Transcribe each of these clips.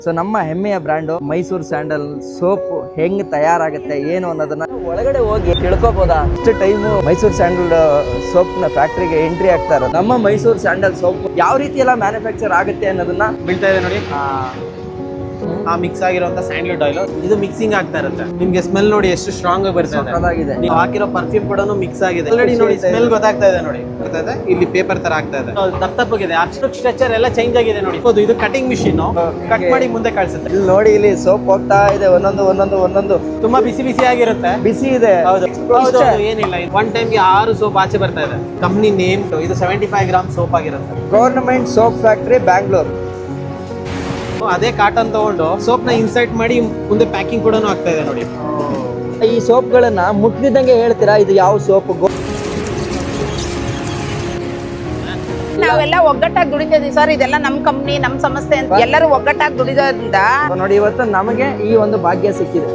So ನಮ್ಮ ಹೆಮ್ಮೆಯ brand Mysuru sandal soap ಹೆಂಗ್ ತಯಾರಾಗುತ್ತೆ ಏನು ಅನ್ನೋದನ್ನ ಒಳಗಡೆ ಹೋಗಿ ತಿಳ್ಕೊಬೋದಾ. ಅಷ್ಟು ಟೈಮು ಮೈಸೂರು ಸ್ಯಾಂಡಲ್ ಸೋಪ್ ನ ಫ್ಯಾಕ್ಟ್ರಿಗೆ ಎಂಟ್ರಿ ಆಗ್ತಾ ಇರೋದು. ನಮ್ಮ ಮೈಸೂರು ಸ್ಯಾಂಡಲ್ ಸೋಪ್ ಯಾವ ರೀತಿ ಎಲ್ಲ ಮ್ಯಾನುಫ್ಯಾಕ್ಚರ್ ಆಗುತ್ತೆ ಅನ್ನೋದನ್ನ ಬೀಳ್ತಾ ಇದೆ ನೋಡಿ. ಆ ಮಿಕ್ಸ್ ಆಗಿರುವಂತ ಸ್ಯಾಂಡ್ಲ್ವುಡ್ ಆಯಿಲ್ ಇದು ಮಿಕ್ಸಿಂಗ್ ಆಗ್ತಾ ಇರುತ್ತೆ. ನಿಮ್ಗೆ ಸ್ಮೆಲ್ ನೋಡಿ ಎಷ್ಟು ಸ್ಟ್ರಾಂಗ್ ಆಗಿ ಬರ್ತಾ ಇದೆ. ನೀವು ಹಾಕಿರೋ ಪರ್ಫ್ಯೂಮ್ ಕೂಡ ಮಿಕ್ಸ್ ಆಗಿದೆ. ಆಲ್ರೆಡಿ ನೋಡಿ ಸ್ಮೆಲ್ ಗೊತ್ತಾಗ್ತಾ ಇದೆ ನೋಡಿ. ಬರ್ತಾ ಇದೆ ಇಲ್ಲಿ ಪೇಪರ್ ತರ ಆಗ್ತಾ ಇದೆ. ದಪ್ಪಗಿದೆ. ಅಷ್ಟು ಸ್ಟ್ರಕ್ಚರ್ ಎಲ್ಲ ಚೇಂಜ್ ಆಗಿದೆ ನೋಡಿ. ಇದು ಕಟಿಂಗ್ ಮಿಷಿನ್ ಕಟ್ ಮಾಡಿ ಮುಂದೆ ಕಳಿಸುತ್ತೆ. ಇಲ್ಲಿ ನೋಡಿ ಇಲ್ಲಿ ಸೋಪ್ ಹೋಗ್ತಾ ಇದೆ. ಒಂದೊಂದು ತುಂಬಾ ಬಿಸಿ ಬಿಸಿ ಆಗಿರುತ್ತೆ. ಬಿಸಿ ಇದೆ. ಹೌದು ಏನಿಲ್ಲ. ಒನ್ ಟೈಮ್ಗೆ 6 ಸೋಪ್ ಆಚೆ ಬರ್ತಾ ಇದೆ. ಕಂಪ್ನಿ ನೇಮ್ ಇದು 75 ಗ್ರಾಮ್ ಸೋಪ್ ಆಗಿರುತ್ತೆ. Government soap factory Bangalore. ಅದೇ ಕಾಟನ್ ತಗೊಂಡು ಸೋಪ್ ನ ಇನ್ಸರ್ಟ್ ಮಾಡಿ ಮುಂದೆ ಪ್ಯಾಕಿಂಗ್ ಕೂಡ ಆಗ್ತಾ ಇದೆ ನೋಡಿ. ಈ ಸೋಪ್ಗಳನ್ನ ಮುಟ್ತಿದ್ದಂಗೆ ಹೇಳ್ತೀರಾ ಇದು ಯಾವ ಸೋಪ್? ನಾವೆಲ್ಲ ಒಗ್ಗಟ್ಟಾಗಿ ದುಡಿತಿದ್ವಿ ಸರ್. ಇದೆಲ್ಲ ನಮ್ ಕಂಪ್ನಿ ನಮ್ ಸಂಸ್ಥೆ ಅಂತ ಎಲ್ಲರೂ ಒಗ್ಗಟ್ಟಾಗಿ ದುಡಿದ್ರಿಂದ ನೋಡಿ ಇವತ್ತು ನಮಗೆ ಈ ಒಂದು ಭಾಗ್ಯ ಸಿಕ್ಕಿದೆ.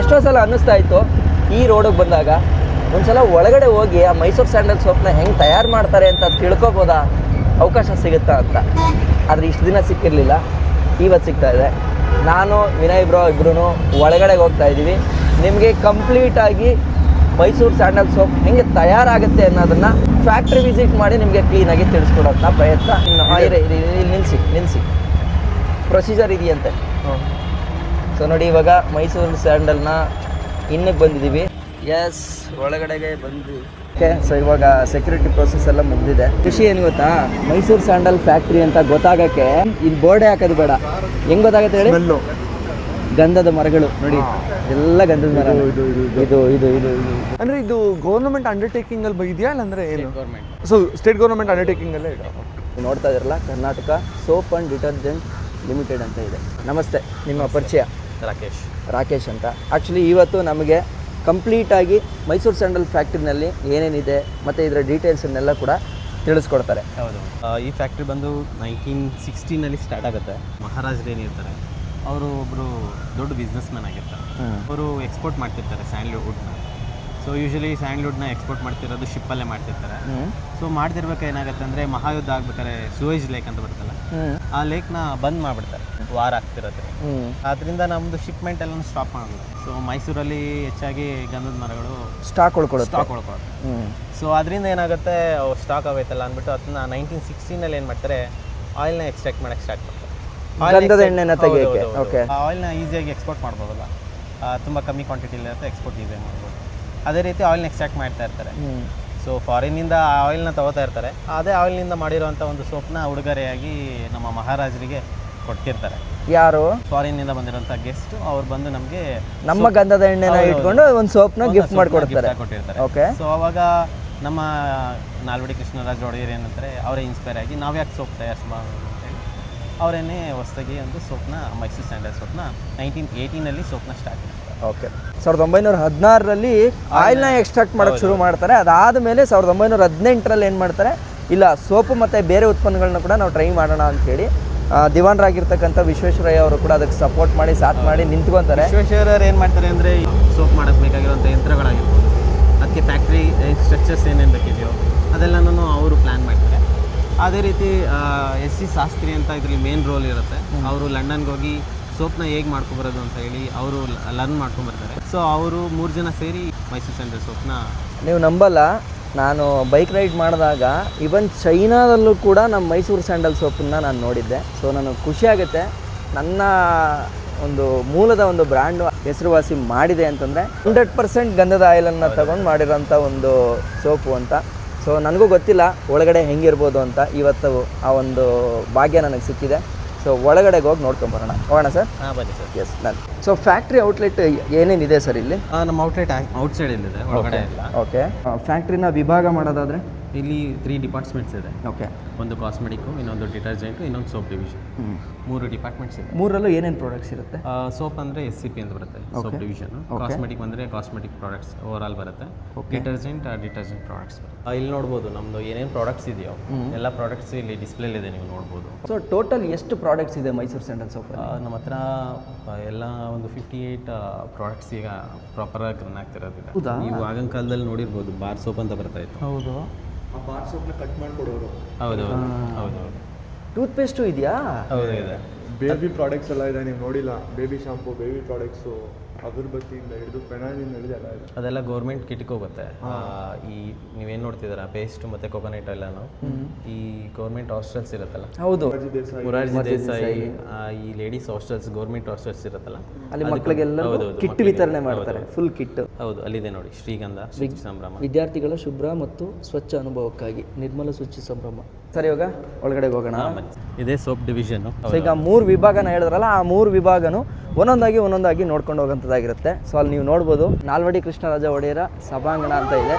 ಎಷ್ಟೋ ಸಲ ಅನ್ನಿಸ್ತಾ ಇತ್ತು ಈ ರೋಡಿಗೆ ಬಂದಾಗ ಒಂದ್ಸಲ ಒಳಗಡೆ ಹೋಗಿ ಆ ಮೈಸೂರು ಸ್ಯಾಂಡಲ್ ಸೋಪ್ನ ಹೆಂಗೆ ತಯಾರು ಮಾಡ್ತಾರೆ ಅಂತ ತಿಳ್ಕೊಬೋದಾ, ಅವಕಾಶ ಸಿಗುತ್ತಾ ಅಂತ. ಆದರೆ ಇಷ್ಟು ದಿನ ಸಿಕ್ಕಿರಲಿಲ್ಲ, ಇವತ್ತು ಸಿಗ್ತಾ ಇದೆ. ನಾನು ವಿನಯ್ ಬ್ರೋ ಇಬ್ರು ಒಳಗಡೆ ಹೋಗ್ತಾ ಇದ್ದೀವಿ. ನಿಮಗೆ ಕಂಪ್ಲೀಟಾಗಿ ಮೈಸೂರು ಸ್ಯಾಂಡಲ್ ಸೋಪ್ ಹೆಂಗೆ ತಯಾರಾಗುತ್ತೆ ಅನ್ನೋದನ್ನು ಫ್ಯಾಕ್ಟ್ರಿ ವಿಸಿಟ್ ಮಾಡಿ ನಿಮಗೆ ಕ್ಲೀನಾಗಿ ತಿಳಿಸ್ಕೊಡೋಂಥ ಪ್ರಯತ್ನ. ನಿಲ್ಲಿಸಿ ಪ್ರೊಸೀಜರ್ ಇದೆಯಂತೆ. ಸೊ ನೋಡಿ ಇವಾಗ ಮೈಸೂರು ಸ್ಯಾಂಡಲ್ನ ಇನ್ನಕ್ಕೆ ಬಂದಿದ್ದೀವಿ. ಎಸ್ ಒಳಗಡೆಗೆ ಬಂದ್ವಿ. ಓಕೆ, ಸೊ ಇವಾಗ ಸೆಕ್ಯೂರಿಟಿ ಪ್ರೊಸೆಸ್ ಎಲ್ಲ ಮುಗಿದಿದೆ. ಖುಷಿ ಏನು ಗೊತ್ತಾ, ಮೈಸೂರು ಸ್ಯಾಂಡಲ್ ಫ್ಯಾಕ್ಟ್ರಿ ಅಂತ ಗೊತ್ತಾಗಕ್ಕೆ ಇಲ್ಲಿ ಬೋರ್ಡೇ ಹಾಕೋದು ಬೇಡ. ಹೆಂಗ್ ಗೊತ್ತಾಗುತ್ತೆ ಹೇಳಿ? ಗಂಧದ ಮರಗಳು ನೋಡಿ, ಎಲ್ಲ ಗಂಧದ ಮರ. ಇದು ಅಂದ್ರೆ ಇದು ಗವರ್ನಮೆಂಟ್ ಅಂಡರ್ಟೇಕಿಂಗ್ ಅಲ್ಲಿ ಇದೆಯಾ ಅಂದ್ರೆ ಏನು? ಸೊ ಸ್ಟೇಟ್ ಗವರ್ನಮೆಂಟ್ ಅಂಡರ್ಟೇಕಿಂಗ್ ಅಲ್ಲೇ ನೋಡ್ತಾ ಇದ್ರಲ್ಲ, Karnataka soap and detergent limited ಅಂತ ಇದೆ. ನಮಸ್ತೆ, ನಿಮ್ಮ ಪರಿಚಯ? ರಾಕೇಶ್ ಅಂತ. ಆ್ಯಕ್ಚುಲಿ ಇವತ್ತು ನಮಗೆ ಕಂಪ್ಲೀಟಾಗಿ ಮೈಸೂರು ಸ್ಯಾಂಡಲ್ ಫ್ಯಾಕ್ಟ್ರಿನಲ್ಲಿ ಏನೇನಿದೆ ಮತ್ತು ಇದರ ಡೀಟೇಲ್ಸನ್ನೆಲ್ಲ ಕೂಡ ತಿಳಿಸ್ಕೊಡ್ತಾರೆ. ಹೌದು, ಈ ಫ್ಯಾಕ್ಟ್ರಿ ಬಂದು 1916ನಲ್ಲಿ ಸ್ಟಾರ್ಟ್ ಆಗುತ್ತೆ. ಮಹಾರಾಜರು ಏನಿರ್ತಾರೆ ಅವರು ಒಬ್ಬರು ದೊಡ್ಡ ಬಿಸ್ನೆಸ್ ಮ್ಯಾನ್ ಆಗಿರ್ತಾರೆ. ಅವರು ಎಕ್ಸ್ಪೋರ್ಟ್ ಮಾಡ್ತಿರ್ತಾರೆ ಸ್ಯಾಂಡ್ಲ್ವುಡ್ನ. ಸೊ ಯೂಶಲಿ ಸ್ಯಾಂಡ್ಲ್ವುಡ್ನ ಎಕ್ಸ್ಪೋರ್ಟ್ ಮಾಡ್ತಿರೋದು ಶಿಪ್ಪಲ್ಲೇ ಮಾಡ್ತಿರ್ತಾರೆ. ಸೊ ಮಾಡ್ತಿರ್ಬೇಕು ಏನಾಗುತ್ತೆ ಅಂದರೆ ಮಹಾಯುದ್ಧ ಆಗ್ಬೇಕಾದ್ರೆ ಸೂಯೇಜ್ ಲೇಕ್ ಅಂತ ಬರುತ್ತಲ್ಲ, ಆ ಲೇಕ್ನ ಬಂದ್ ಮಾಡಿಬಿಡ್ತಾರೆ ವಾರ ಆಗ್ತಿರುತ್ತೆ. ಅದರಿಂದ ನಮ್ಮದು ಶಿಪ್ಮೆಂಟ್ ಎಲ್ಲ ಸ್ಟಾಪ್ ಮಾಡೋದು. ಸೊ ಮೈಸೂರಲ್ಲಿ ಹೆಚ್ಚಾಗಿ ಗಂಧದ ಮರಗಳು ಸ್ಟಾಕ್ ಉಳ್ಕೊಳ್ಳೋದು. ಸೊ ಅದರಿಂದ ಏನಾಗುತ್ತೆ, ಸ್ಟಾಕ್ ಆಗೈತಲ್ಲ ಅಂದ್ಬಿಟ್ಟು ಅದನ್ನ 1916ನಲ್ಲಿ ಏನು ಮಾಡ್ತಾರೆ, ಆಯಿಲ್ನ ಎಕ್ಸ್ಟ್ರಾಕ್ಟ್ ಮಾಡೋಕ್ಕೆ ಸ್ಟಾರ್ಟ್ ಮಾಡ್ತಾರೆ. ಗಂಧದ ಎಣ್ಣೆನ ತೆಗೆಯೋಕೆ. ಓಕೆ, ಆಯಿಲ್ನ ಈಸಿಯಾಗಿ ಎಕ್ಸ್ಪೋರ್ಟ್ ಮಾಡ್ಬೋದಲ್ಲ, ತುಂಬ ಕಮ್ಮಿ ಕ್ವಾಂಟಿಟಿಲಿ ಇರುತ್ತೆ, ಎಕ್ಸ್ಪೋರ್ಟ್ ಈಸಿಯಾಗಿ ಮಾಡ್ಬೋದು. ಅದೇ ರೀತಿ ಆಯಿಲ್ನ ಎಕ್ಸ್ಟ್ರಾಕ್ಟ್ ಮಾಡ್ತಾ ಇರ್ತಾರೆ. ಸೊ ಫಾರಿನ್ನಿಂದ ಆಯಿಲ್ನ ತಗೋತಾ ಇರ್ತಾರೆ. ಅದೇ ಆಯಿಲ್ನಿಂದ ಮಾಡಿರುವಂಥ ಒಂದು ಸೋಪ್ನ ಉಡುಗೊರೆಯಾಗಿ ನಮ್ಮ ಮಹಾರಾಜರಿಗೆ ಕೊಟ್ಟಿರ್ತಾರೆ. ಯಾರು? ಫಾರಿನ್ನಿಂದ ಬಂದಿರೋಂಥ ಗೆಸ್ಟ್ ಅವ್ರು ಬಂದು ನಮಗೆ ನಮ್ಮ ಗಂಧದ ಎಣ್ಣೆನ ಇಟ್ಕೊಂಡು ಒಂದು ಸೋಪ್ನ ಗಿಫ್ಟ್ ಮಾಡಿಕೊಡ್ತಾರೆ. ಓಕೆ. ಸೊ ಅವಾಗ ನಮ್ಮ ನಾಲ್ವಡಿ ಕೃಷ್ಣರಾಜ ಒಡೆಯರ್ ಏನಂತಾರೆ, ಅವರೇ ಇನ್ಸ್ಪೈರ್ ಆಗಿ ನಾವು ಯಾಕೆ ಸೋಪ್ ತಯಾರಿಸಬಾರ್ದು ಅಂತೇಳಿ ಅವರೇನೇ ಹೊಸದಾಗಿ ಒಂದು ಸೋಪ್ನ ಮೈಸೂರು ಸ್ಯಾಂಡಲ್ ಸೋಪ್ನ 1918ನಲ್ಲಿ ಸೋಪ್ನ ಸ್ಟಾರ್ಟ್ ಮಾಡ್ತಾರೆ. ಓಕೆ, 1916ರಲ್ಲಿ ಆಯಿಲ್ನ ಎಕ್ಸ್ಟ್ರಾಕ್ಟ್ ಮಾಡೋಕ್ಕೆ ಶುರು ಮಾಡ್ತಾರೆ. ಅದಾದಮೇಲೆ 1918ರಲ್ಲಿ ಏನು ಮಾಡ್ತಾರೆ, ಇಲ್ಲ ಸೋಪು ಮತ್ತು ಬೇರೆ ಉತ್ಪನ್ನಗಳನ್ನ ಕೂಡ ನಾವು ಟ್ರೈ ಮಾಡೋಣ ಅಂಥೇಳಿ ದಿವಾನರಾಗಿರ್ತಕ್ಕಂಥ ವಿಶ್ವೇಶ್ವರಯ್ಯ ಅವರು ಕೂಡ ಅದಕ್ಕೆ ಸಪೋರ್ಟ್ ಮಾಡಿ ಸಾಥ್ ಮಾಡಿ ನಿಂತ್ಕೊತಾರೆ. ವಿಶ್ವೇಶ್ವರಯ್ಯರು ಏನು ಮಾಡ್ತಾರೆ ಅಂದರೆ, ಸೋಪ್ ಮಾಡೋಕ್ಕೆ ಬೇಕಾಗಿರುವಂಥ ಯಂತ್ರಗಳಾಗಿರ್ಬೋದು, ಅದಕ್ಕೆ ಫ್ಯಾಕ್ಟ್ರಿ ಸ್ಟ್ರಕ್ಚರ್ಸ್ ಏನೇನು ಬೇಕಿದೆಯೋ ಅದೆಲ್ಲನೂ ಅವರು ಪ್ಲ್ಯಾನ್ ಮಾಡ್ತಾರೆ. ಅದೇ ರೀತಿ SC ಶಾಸ್ತ್ರಿ ಅಂತ ಇದರಲ್ಲಿ ಮೇನ್ ರೋಲ್ ಇರುತ್ತೆ. ಅವರು ಲಂಡನ್ಗೆ ಹೋಗಿ ಸೋಪ್ನ ಹೇಗೆ ಮಾಡ್ಕೊಬರೋದು ಅಂತ ಹೇಳಿ ಅವರು ಲರ್ನ್ ಮಾಡ್ಕೊಂಬರ್ತಾರೆ. ಸೊ ಅವರು 3 ಜನ ಸೇರಿ ಮೈಸೂರು ಸ್ಯಾಂಡಲ್ ಸೋಪ್ನ, ನೀವು ನಂಬಲ್ಲ, ನಾನು ಬೈಕ್ ರೈಡ್ ಮಾಡಿದಾಗ ಈವನ್ ಚೈನಾದಲ್ಲೂ ಕೂಡ ನಮ್ಮ ಮೈಸೂರು ಸ್ಯಾಂಡಲ್ ಸೋಪನ್ನ ನಾನು ನೋಡಿದ್ದೆ. ಸೊ ನನಗೆ ಖುಷಿಯಾಗುತ್ತೆ, ನನ್ನ ಒಂದು ಮೂಲದ ಒಂದು ಬ್ರ್ಯಾಂಡು ಹೆಸರುವಾಸಿ ಮಾಡಿದೆ ಅಂತಂದರೆ 100% ಗಂಧದ ಆಯಿಲನ್ನು ತಗೊಂಡು ಮಾಡಿರೋಂಥ ಒಂದು ಸೋಪು ಅಂತ. ಸೊ ನನಗೂ ಗೊತ್ತಿಲ್ಲ ಒಳಗಡೆ ಹೆಂಗಿರ್ಬೋದು ಅಂತ. ಇವತ್ತು ಆ ಒಂದು ಭಾಗ್ಯ ನನಗೆ ಸಿಕ್ಕಿದೆ. ಸೊ ಒಳಗಡೆಗೆ ಹೋಗಿ ನೋಡ್ಕೊಂಬರೋಣ. ಹೋಗೋಣ ಸರ್? ಹಾಂ ಬನ್ನಿ ಸರ್. ಎಸ್ ನಾನು. ಸೊ ಫ್ಯಾಕ್ಟ್ರಿ ಔಟ್ಲೆಟ್ ಏನೇನಿದೆ ಸರ್ ಇಲ್ಲಿ? ನಮ್ಮ ಔಟ್ಲೆಟ್ ಔಟ್ಸೈಡ್ ಇದೆ, ಒಳಗಡೆ ಇಲ್ಲ. ಓಕೆ, ಫ್ಯಾಕ್ಟ್ರಿನ ವಿಭಾಗ ಮಾಡೋದಾದರೆ ಇಲ್ಲಿ 3 ಡಿಪಾರ್ಟ್ಮೆಂಟ್ಸ್ ಇದೆ. ಓಕೆ, ಒಂದು ಕಾಸ್ಮೆಟಿಕ್ಕು, ಇನ್ನೊಂದು ಡಿಟರ್ಜೆಂಟು, ಇನ್ನೊಂದು ಸೋಪ್ ಡಿವಿಷನ್. 3 ಡಿಪಾರ್ಟ್ಮೆಂಟ್ಸ್ ಇದೆ. ಮೂರಲ್ಲೂ ಏನೇನು ಪ್ರಾಡಕ್ಟ್ಸ್ ಇರುತ್ತೆ? ಸೋಪ್ ಅಂದರೆ SCP ಅಂತ ಬರುತ್ತೆ, ಸೋಪ್ ಡಿವಿಷನ್. ಕಾಸ್ಮೆಟಿಕ್ ಬಂದರೆ ಕಾಸ್ಮೆಟಿಕ್ ಪ್ರಾಡಕ್ಟ್ಸ್ ಓವರಾಲ್ ಬರುತ್ತೆ. ಡಿಟರ್ಜೆಂಟ್ ಪ್ರಾಡಕ್ಟ್ಸ್ ಬರುತ್ತೆ. ಇಲ್ಲಿ ನೋಡ್ಬೋದು ನಮ್ಮದು ಏನೇನು ಪ್ರಾಡಕ್ಟ್ಸ್ ಇದೆಯೋ ಎಲ್ಲ ಪ್ರಾಡಕ್ಟ್ಸ್ ಇಲ್ಲಿ ಡಿಸ್ಪ್ಲೇಲಿದೆ, ನೀವು ನೋಡ್ಬೋದು. ಸೊ ಟೋಟಲ್ ಎಷ್ಟು ಪ್ರಾಡಕ್ಟ್ಸ್ ಇದೆ ಮೈಸೂರು ಸ್ಯಾಂಡಲ್ ಸೋಪ್? ನಮ್ಮ ಹತ್ರ ಎಲ್ಲ ಒಂದು 58 ಪ್ರಾಡಕ್ಟ್ಸ್ ಈಗ ಪ್ರಾಪರಾಗಿ ರನ್ ಆಗ್ತಿರೋದಿಲ್ಲ. ನೀವು ಆಗಿನ ಕಾಲದಲ್ಲಿ ನೋಡಿರ್ಬೋದು, ಬಾರ್ ಸೋಪ್ ಅಂತ ಬರ್ತಾ ಇತ್ತು. ಹೌದು, ಆ ಬಾರ್ ಸೋಪ್ನ ಕಟ್ ಮಾಡಿಕೊಡೋರು. ಹೌದು. ಟೂತ್ ಪೇಸ್ಟು ಇದೆಯಾ? ಹೌದು ಇದೆ. ಬೇಬಿ ಪ್ರಾಡಕ್ಟ್ಸ್ ಎಲ್ಲ ಇದೆ, ನೀವು ನೋಡಿಲ್ಲ. ಬೇಬಿ ಶಾಂಪು, ಬೇಬಿ ಪ್ರಾಡಕ್ಟ್ಸು, ಅಗರಬತ್ತಿಯಿಂದ ಹಿಡಿದು ಪೆನಾಲಿಂದ ಹಿಡಿದು ಎಲ್ಲ ಇದೆ. ಅದೆಲ್ಲ ಗೌರ್ಮೆಂಟ್ ಕಿಟ್ಗೆ ಹೋಗುತ್ತೆ. ಈ ನೀವೇನು ನೋಡ್ತಿದ್ದೀರಾ ಪೇಸ್ಟ್ ಮತ್ತು ಕೊಕೊನಟ್ ಎಲ್ಲನೂ ಈ ಗೌರ್ಮೆಂಟ್ ಹಾಸ್ಟೆಲ್ಸ್ ಇರುತ್ತಲ್ಲ, ಹೌದು, ಮೊರಾರ್ಜಿ ದೇಸಾಯಿ, ಈ ಲೇಡೀಸ್ ಹಾಸ್ಟೆಲ್ಸ್, ಗೌರ್ಮೆಂಟ್ ಹಾಸ್ಟೆಲ್ಸ್ ಇರುತ್ತಲ್ಲ, ಅಲ್ಲಿ ಮಕ್ಕಳಿಗೆಲ್ಲ ಕಿಟ್ ವಿತರಣೆ ಮಾಡ್ತಾರೆ, ಫುಲ್ ಕಿಟ್. ಹೌದು, ಅಲ್ಲಿದೆ ನೋಡಿ, ಶ್ರೀಗಂಧ, ಸ್ವಚ್ಛ ಸಂಭ್ರಮ. ವಿದ್ಯಾರ್ಥಿಗಳ ಶುಭ್ರ ಮತ್ತು ಸ್ವಚ್ಛ ಅನುಭವಕ್ಕಾಗಿ ನಿರ್ಮಲ ಸ್ವಚ್ಛ ಸಂಭ್ರಮ. ಸರಿ, ಇವಾಗ ಒಳಗಡೆ ಹೋಗೋಣ. ಇದೇ ಸೋಪ್ ಡಿವಿಷನ್. ಸೊ ಈಗ 3 ವಿಭಾಗನ ಹೇಳಿದ್ರಲ್ಲ, ಆ 3 ವಿಭಾಗನು ಒಂದೊಂದಾಗಿ ನೋಡ್ಕೊಂಡು ಹೋಗೋಂಥದ್ದಾಗಿರುತ್ತೆ. ಸೊ ಅಲ್ಲಿ ನೀವು ನೋಡ್ಬೋದು, ನಾಲ್ವಡಿ ಕೃಷ್ಣರಾಜ ಒಡೆಯರ ಸಭಾಂಗಣ ಅಂತ ಇದೆ,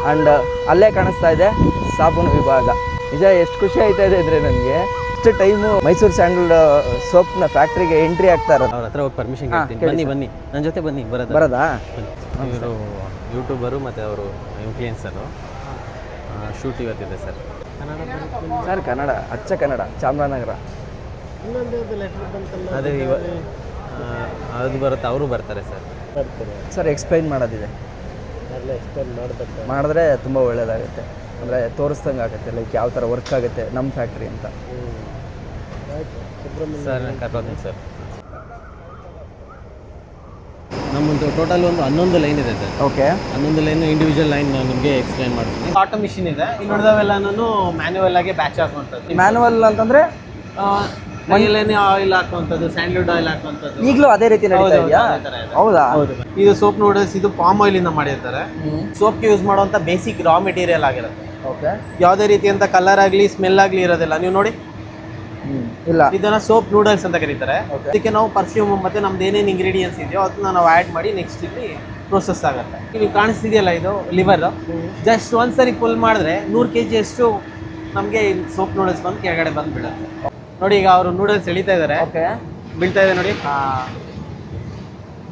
ಆ್ಯಂಡ್ ಅಲ್ಲೇ ಕಾಣಿಸ್ತಾ ಇದೆ ಸಾಬೂನು ವಿಭಾಗ. ನಿಜ ಎಷ್ಟು ಖುಷಿ ಆಯ್ತಾ ಇದೆ ಅಂದರೆ ನನಗೆ, ಇಷ್ಟು ಟೈಮು ಮೈಸೂರು ಸ್ಯಾಂಡಲ್ ಸೋಪ್ನ ಫ್ಯಾಕ್ಟ್ರಿಗೆ ಎಂಟ್ರಿ ಆಗ್ತಾ ಇರೋದು. ಅವ್ರ ಹತ್ರ ಹೋಗಿ ಪರ್ಮಿಷನ್ ಕೇಳ್ತೀನಿ. ಬನ್ನಿ ನನ್ನ ಜೊತೆ ಬನ್ನಿ. ಬರೋದಾ? ಇವರು ಯೂಟ್ಯೂಬರು ಮತ್ತು ಅವರು ಇನ್ಫ್ಲೂಯೆನ್ಸರು. ಶೂಟ್ ಇವತ್ತಿದೆ ಸರ್. ಸರ್ ಕನ್ನಡ, ಅಚ್ಚ ಕನ್ನಡ, ಚಾಮರಾಜನಗರ. ಅದೇ ಅದು ಬರುತ್ತೆ, ಅವರು ಬರ್ತಾರೆ ಸರ್. ಸರ್ ಎಕ್ಸ್ಪ್ಲೈನ್ ಮಾಡೋದಿದೆ, ಮಾಡಿದ್ರೆ ತುಂಬ ಒಳ್ಳೆಯದಾಗುತ್ತೆ. ಅಂದರೆ ತೋರಿಸ್ದಂಗೆ ಆಗುತ್ತೆ, ಲೈಕ್ ಯಾವ ಥರ ವರ್ಕ್ ಆಗುತ್ತೆ ನಮ್ಮ ಫ್ಯಾಕ್ಟ್ರಿ ಅಂತ. ಸರ್ ಕರ್ಕೋತೀನಿ ಸರ್. ನಮ್ಮದು ಟೋಟಲ್ ಒಂದು 11 ಲೈನ್ ಇದೆ sir. Okay, 11 line individual line ನಿಮಗೆ ಎಕ್ಸ್ಪ್ಲೈನ್ ಮಾಡ್ತೀನಿ. ಆಟೋ ಮಿಷಿನ್ ಇದೆ, ಇನ್ನುಳಿದವೆಲ್ಲನೂ ಮ್ಯಾನ್ಯುವಲ್ ಆಗಿ ಬ್ಯಾಚ್ ಹಾಕುವಂಥದ್ದು. ಮ್ಯಾನುವಲ್ ಅಂತಂದರೆ ಮನೆಯಲ್ಲೇನೆ ಆಯಿಲ್ ಹಾಕುವಂಥದ್ದು, ಸ್ಯಾಂಡ್ಲ್ವುಡ್ ಆಯಿಲ್ ಹಾಕುವಂಥದ್ದು. ಈಗಲೂ ಅದೇ ರೀತಿ ನಡೀತಾ ಇದೆಯಾ? ಹೌದಾ? ಹೌದು. ಇದು ಸೋಪ್ ನೂಡಲ್ಸ್, ಇದು ಪಾಮ್ ಆಯಿಲ್ ಇಂದ ಮಾಡಿರ್ತಾರೆ. ಸೋಪ್ಗೆ ಯೂಸ್ ಮಾಡುವಂಥ ಬೇಸಿಕ್ ರಾ ಮೆಟೀರಿಯಲ್ ಆಗಿರುತ್ತೆ. ಓಕೆ, ಯಾವುದೇ ರೀತಿಯಂತ ಕಲರ್ ಆಗಲಿ ಸ್ಮೆಲ್ ಆಗಲಿ ಇರೋದಿಲ್ಲ. ನೀವು ನೋಡಿ, ಇಲ್ಲ, ಇದನ್ನ ಸೋಪ್ ನೂಡಲ್ಸ್ ಅಂತ ಕರೀತಾರೆ. ಅದಕ್ಕೆ ನಾವು ಪರ್ಫ್ಯೂಮ್ ಮತ್ತೆ ನಮ್ದು ಏನೇನು ಇಂಗ್ರೀಡಿಯೆಂಟ್ಸ್ ಇದೆಯೋ ಅದನ್ನ ನಾವು ಆ್ಯಡ್ ಮಾಡಿ ನೆಕ್ಸ್ಟ್ ಇಲ್ಲಿ ಪ್ರೊಸೆಸ್ ಆಗುತ್ತೆ. ಇಲ್ಲಿ ಕಾಣಿಸ್ತಿದೆಯಲ್ಲ, ಇದು ಲಿವರ್. ಜಸ್ಟ್ ಒಂದ್ಸರಿ ಫುಲ್ ಮಾಡಿದ್ರೆ 100 kg ಅಷ್ಟು ನಮಗೆ ಸೋಪ್ ನೂಡಲ್ಸ್ ಬಂದು ಕೆಳಗಡೆ ಬಂದು ಬಿಡುತ್ತೆ. ನೋಡಿ, ಈಗ ಅವರು ನೂಡಲ್ಸ್ ಎಳಿತಾ ಇದ್ದಾರೆ. ಓಕೆ, ಬೀಳ್ತಾ ಇದೆ ನೋಡಿ.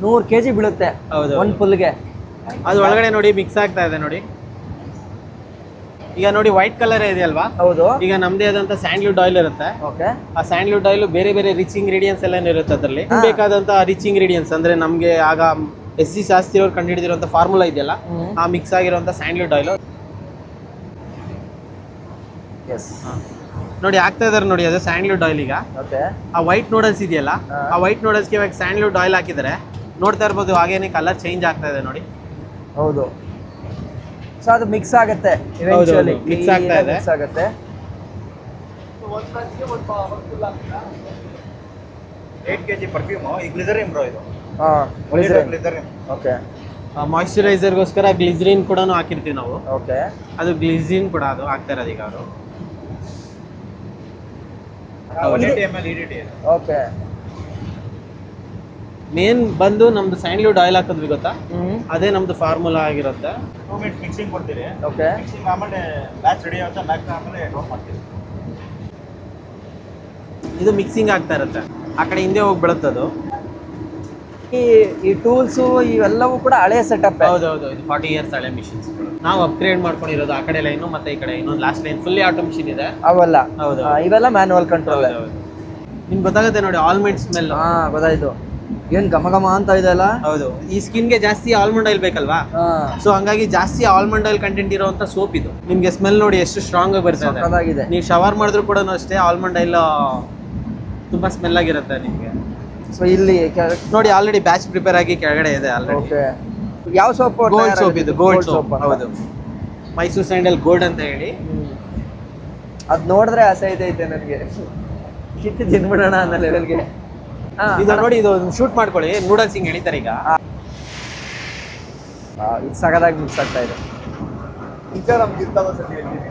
100 kg ಬೀಳುತ್ತೆ. ಹೌದು, ಒಂದು ಫುಲ್ಗೆ. ಅದು ಒಳಗಡೆ ನೋಡಿ ಮಿಕ್ಸ್ ಆಗ್ತಾ ಇದೆ ನೋಡಿ. ಈಗ ನೋಡಿ, ವೈಟ್ ಕಲರ್ ಇದೆ ಅಲ್ವಾ? ಹೌದು. ಈಗ ನಮ್ದೇ ಆದಂತ ಸ್ಯಾಂಡ್ಲ್ವುಡ್ ಆಯಿಲ್ ಇರುತ್ತೆ. ಓಕೆ, ಆ ಸ್ಯಾಂಡ್ಲ್ವುಡ್ ಆಯಿಲ್ ಬೇರೆ ಬೇರೆ ರಿಚ್ ಇಂಗ್ರೀಡಿಯೆಂಟ್ಸ್ ಎಲ್ಲ ಇರುತ್ತೆ ಅದರಲ್ಲಿ. ಬೇಕಾದಂತ ರಿಚ್ ಇಂಗ್ರೀಡಿಯೆಂಟ್ಸ್ ಅಂದ್ರೆ ನಮಗೆ ಆಗ SC ಶಾಸ್ತ್ರಿ ಅವ್ರು ಕಂಡುಹಿಡಿದಿರುವಂತ ಫಾರ್ಮುಲಾ ಇದೆಯಲ್ಲ, ಆ ಮಿಕ್ಸ್ ಆಗಿರುವಂತ ಸ್ಯಾಂಡ್ಲ್ವುಡ್ ಆಯಿಲ್ ನೋಡಿ ಆಗ್ತಾ ಇದಾರೆ ನೋಡಿ. ಅದು ಸ್ಯಾಂಡ್ಲ್ವುಡ್ ಆಯಿಲ್. ಈಗ ಓಕೆ, ಆ ವೈಟ್ ನೂಡಲ್ಸ್ ಇದೆಯಲ್ಲ, ಆ ವೈಟ್ ನೂಡಲ್ಸ್ಗೆ ಇವಾಗ ಸ್ಯಾಂಡ್ಲ್ವುಡ್ ಆಯಿಲ್ ಹಾಕಿದರೆ ನೋಡ್ತಾ ಇರ್ಬೋದು, ಹಾಗೇನೆ ಕಲರ್ ಚೇಂಜ್ ಆಗ್ತಾ ಇದೆ ನೋಡಿ. ಹೌದು. ಸೊ ಅದು ಮಿಕ್ಸ್ ಆಗುತ್ತೆ, eventually ಮಿಕ್ಸ್ ಆಗ್ತಾ ಇದೆ. ಮಿಕ್ಸ್ ಆಗುತ್ತೆ. 8 kg ಪರ್ಫ್ಯೂಮ್. ಈ ಗ್ಲಿಸರಿನ್ ಬ್ರೋ, ಇದು ಗ್ಲಿಸರಿನ್. ಓಕೆ, ಮಾಯಿಶ್ಚರೈಸರ್ಗೋಸ್ಕರ ಗ್ಲಿಸರಿನ್ ಕೂಡ ಹಾಕಿರ್ತೀವಿ ನಾವು. ಓಕೆ, ಅದು ಗ್ಲಿಸರಿನ್ ಕೂಡ ಅದು ಹಾಕ್ತಾ ಇರೋದು ಈಗ ಅವರು. 80 ml EDT. ಓಕೆ. ಮೇನ್ ಬಂದು ನಮ್ದು ಸ್ಯಾಂಡ್ಲ್ವುಡ್ ಆಯಿಲ್ ಹಾಕಿದ್ವಿ ಗೊತ್ತಾ, ಅದೇ ನಮ್ದು ಫಾರ್ಮುಲಾ ಆಗಿರುತ್ತೆ. 2 ಮಿನಿಟ್ಸ್ ಮಿಕ್ಸಿಂಗ್ ಕೊಡ್ತೀರಿ. ಓಕೆ, ಮಿಕ್ಸಿಂಗ್ ಆಮೇಲೆ ಬ್ಯಾಚ್ ರೆಡಿ ಆಗುತ್ತೆ. ಬ್ಯಾಚ್ ಆಮೇಲೆ ಡ್ರಾಪ್ ಮಾಡ್ತೀವಿ. ಇದು ಮಿಕ್ಸಿಂಗ್ ಆಗ್ತಾ ಇರುತ್ತೆ, ಆ ಕಡೆ ಹಿಂದೆ ಹೋಗಿ ಬೀಳುತ್ತದು. ಈ ಟೂಲ್ಸು ಇವೆಲ್ಲವೂ ಕೂಡ ಹಳೆಯ ಸೆಟಪ್. ಹೌದೌದು, ಇದು 40 years ಹಳೆ ಮಿಷಿನ್ಸ್. ನಾವು ಅಪ್ಗ್ರೇಡ್ ಮಾಡ್ಕೊಂಡಿರೋದು. ಆ ಕಡೆ ಲೈನು ಮತ್ತೆ ಈ ಕಡೆ ಇನ್ನೊಂದು last line fully auto machine ಇದೆ. ಅವಲ್ಲ, ಹೌದು, ಇವೆಲ್ಲ ಮ್ಯಾನುವಲ್ ಕಂಟ್ರೋಲ್. ನಿಮ್ಗೆ ಗೊತ್ತಾಗುತ್ತೆ ನೋಡಿ, ಆಲ್ಮಂಡ್ ಸ್ಮೆಲ್. ಗೊತ್ತಾಯ್ತು, ಏನ್ ಘಮ ಘಮ ಅಂತ ಇದೆ ಅಲ್ಲ. ಹೌದು, ಈ ಸ್ಕಿನ್ಗೆ ಜಾಸ್ತಿ ಆಲ್ಮಂಡ್ ಆಯಿಲ್ ಬೇಕಲ್ವಾ, ಸೊ ಹಂಗಾಗಿ ಜಾಸ್ತಿ ಆಲ್ಮಂಡ್ ಆಯಿಲ್ ಕಂಟೆಂಟ್ ಇರುವಂತ ಸೋಪ್ ಇದು. ನಿಮ್ಗೆ ಸ್ಮೆಲ್ ನೋಡಿ ಎಷ್ಟು ಸ್ಟ್ರಾಂಗ್ ಆಗಿ ಬರ್ತದೆ. ನೀವು ಶವರ್ ಮಾಡಿದ್ರು ಕೂಡ ಅಷ್ಟೇ ಆಲ್ಮಂಡ್ ಆಯಿಲ್ ತುಂಬಾ ಸ್ಮೆಲ್ ಆಗಿರುತ್ತೆ ನಿಮ್ಗೆ. ಸೊ ಇಲ್ಲಿ ನೋಡಿ, ಆಲ್ರೆಡಿ ಬ್ಯಾಚ್ ಪ್ರಿಪೇರ್ ಆಗಿ ಕೆಳಗಡೆ ಇದೆ ಆಲ್ರೆಡಿ. ಓಕೆ, ಯಾವ ಸೋಪ್? ಗೋಲ್ಡ್ ಸೋಪ್ ಇದು, ಗೋಲ್ಡ್ ಸೋಪ್. ಹೌದು, ಮೈಸೂರು ಸ್ಯಾಂಡಲ್ ಗೋಲ್ಡ್ ಅಂತ ಹೇಳಿ. ಅದ್ ನೋಡಿದ್ರೆ ಆಸೆ ಐತೆ ನನಗೆ, ಕಿತ್ತು ತಿನ್ಬಿಡೋಣ ಅನ್ನೋ ಲೆವೆಲ್ಗೆ. ಇದು ನೋಡಿ, ಇದು ಶೂಟ್ ಮಾಡ್ಕೊಳ್ಳಿ. ನೂಡಲ್ಸ್ ಹಿಂಗ್ ಎಳಿತಾರೆ ಈಗ. ಇದು ಸಗದಾಗಿ ಮಿಕ್ಸ್ ಆಗ್ತಾ ಇದೆ. ಈಗ ನಮ್ಗೆ ಇರ್ತಾವ ಸರ್ ಹೇಳ್ತೀನಿ.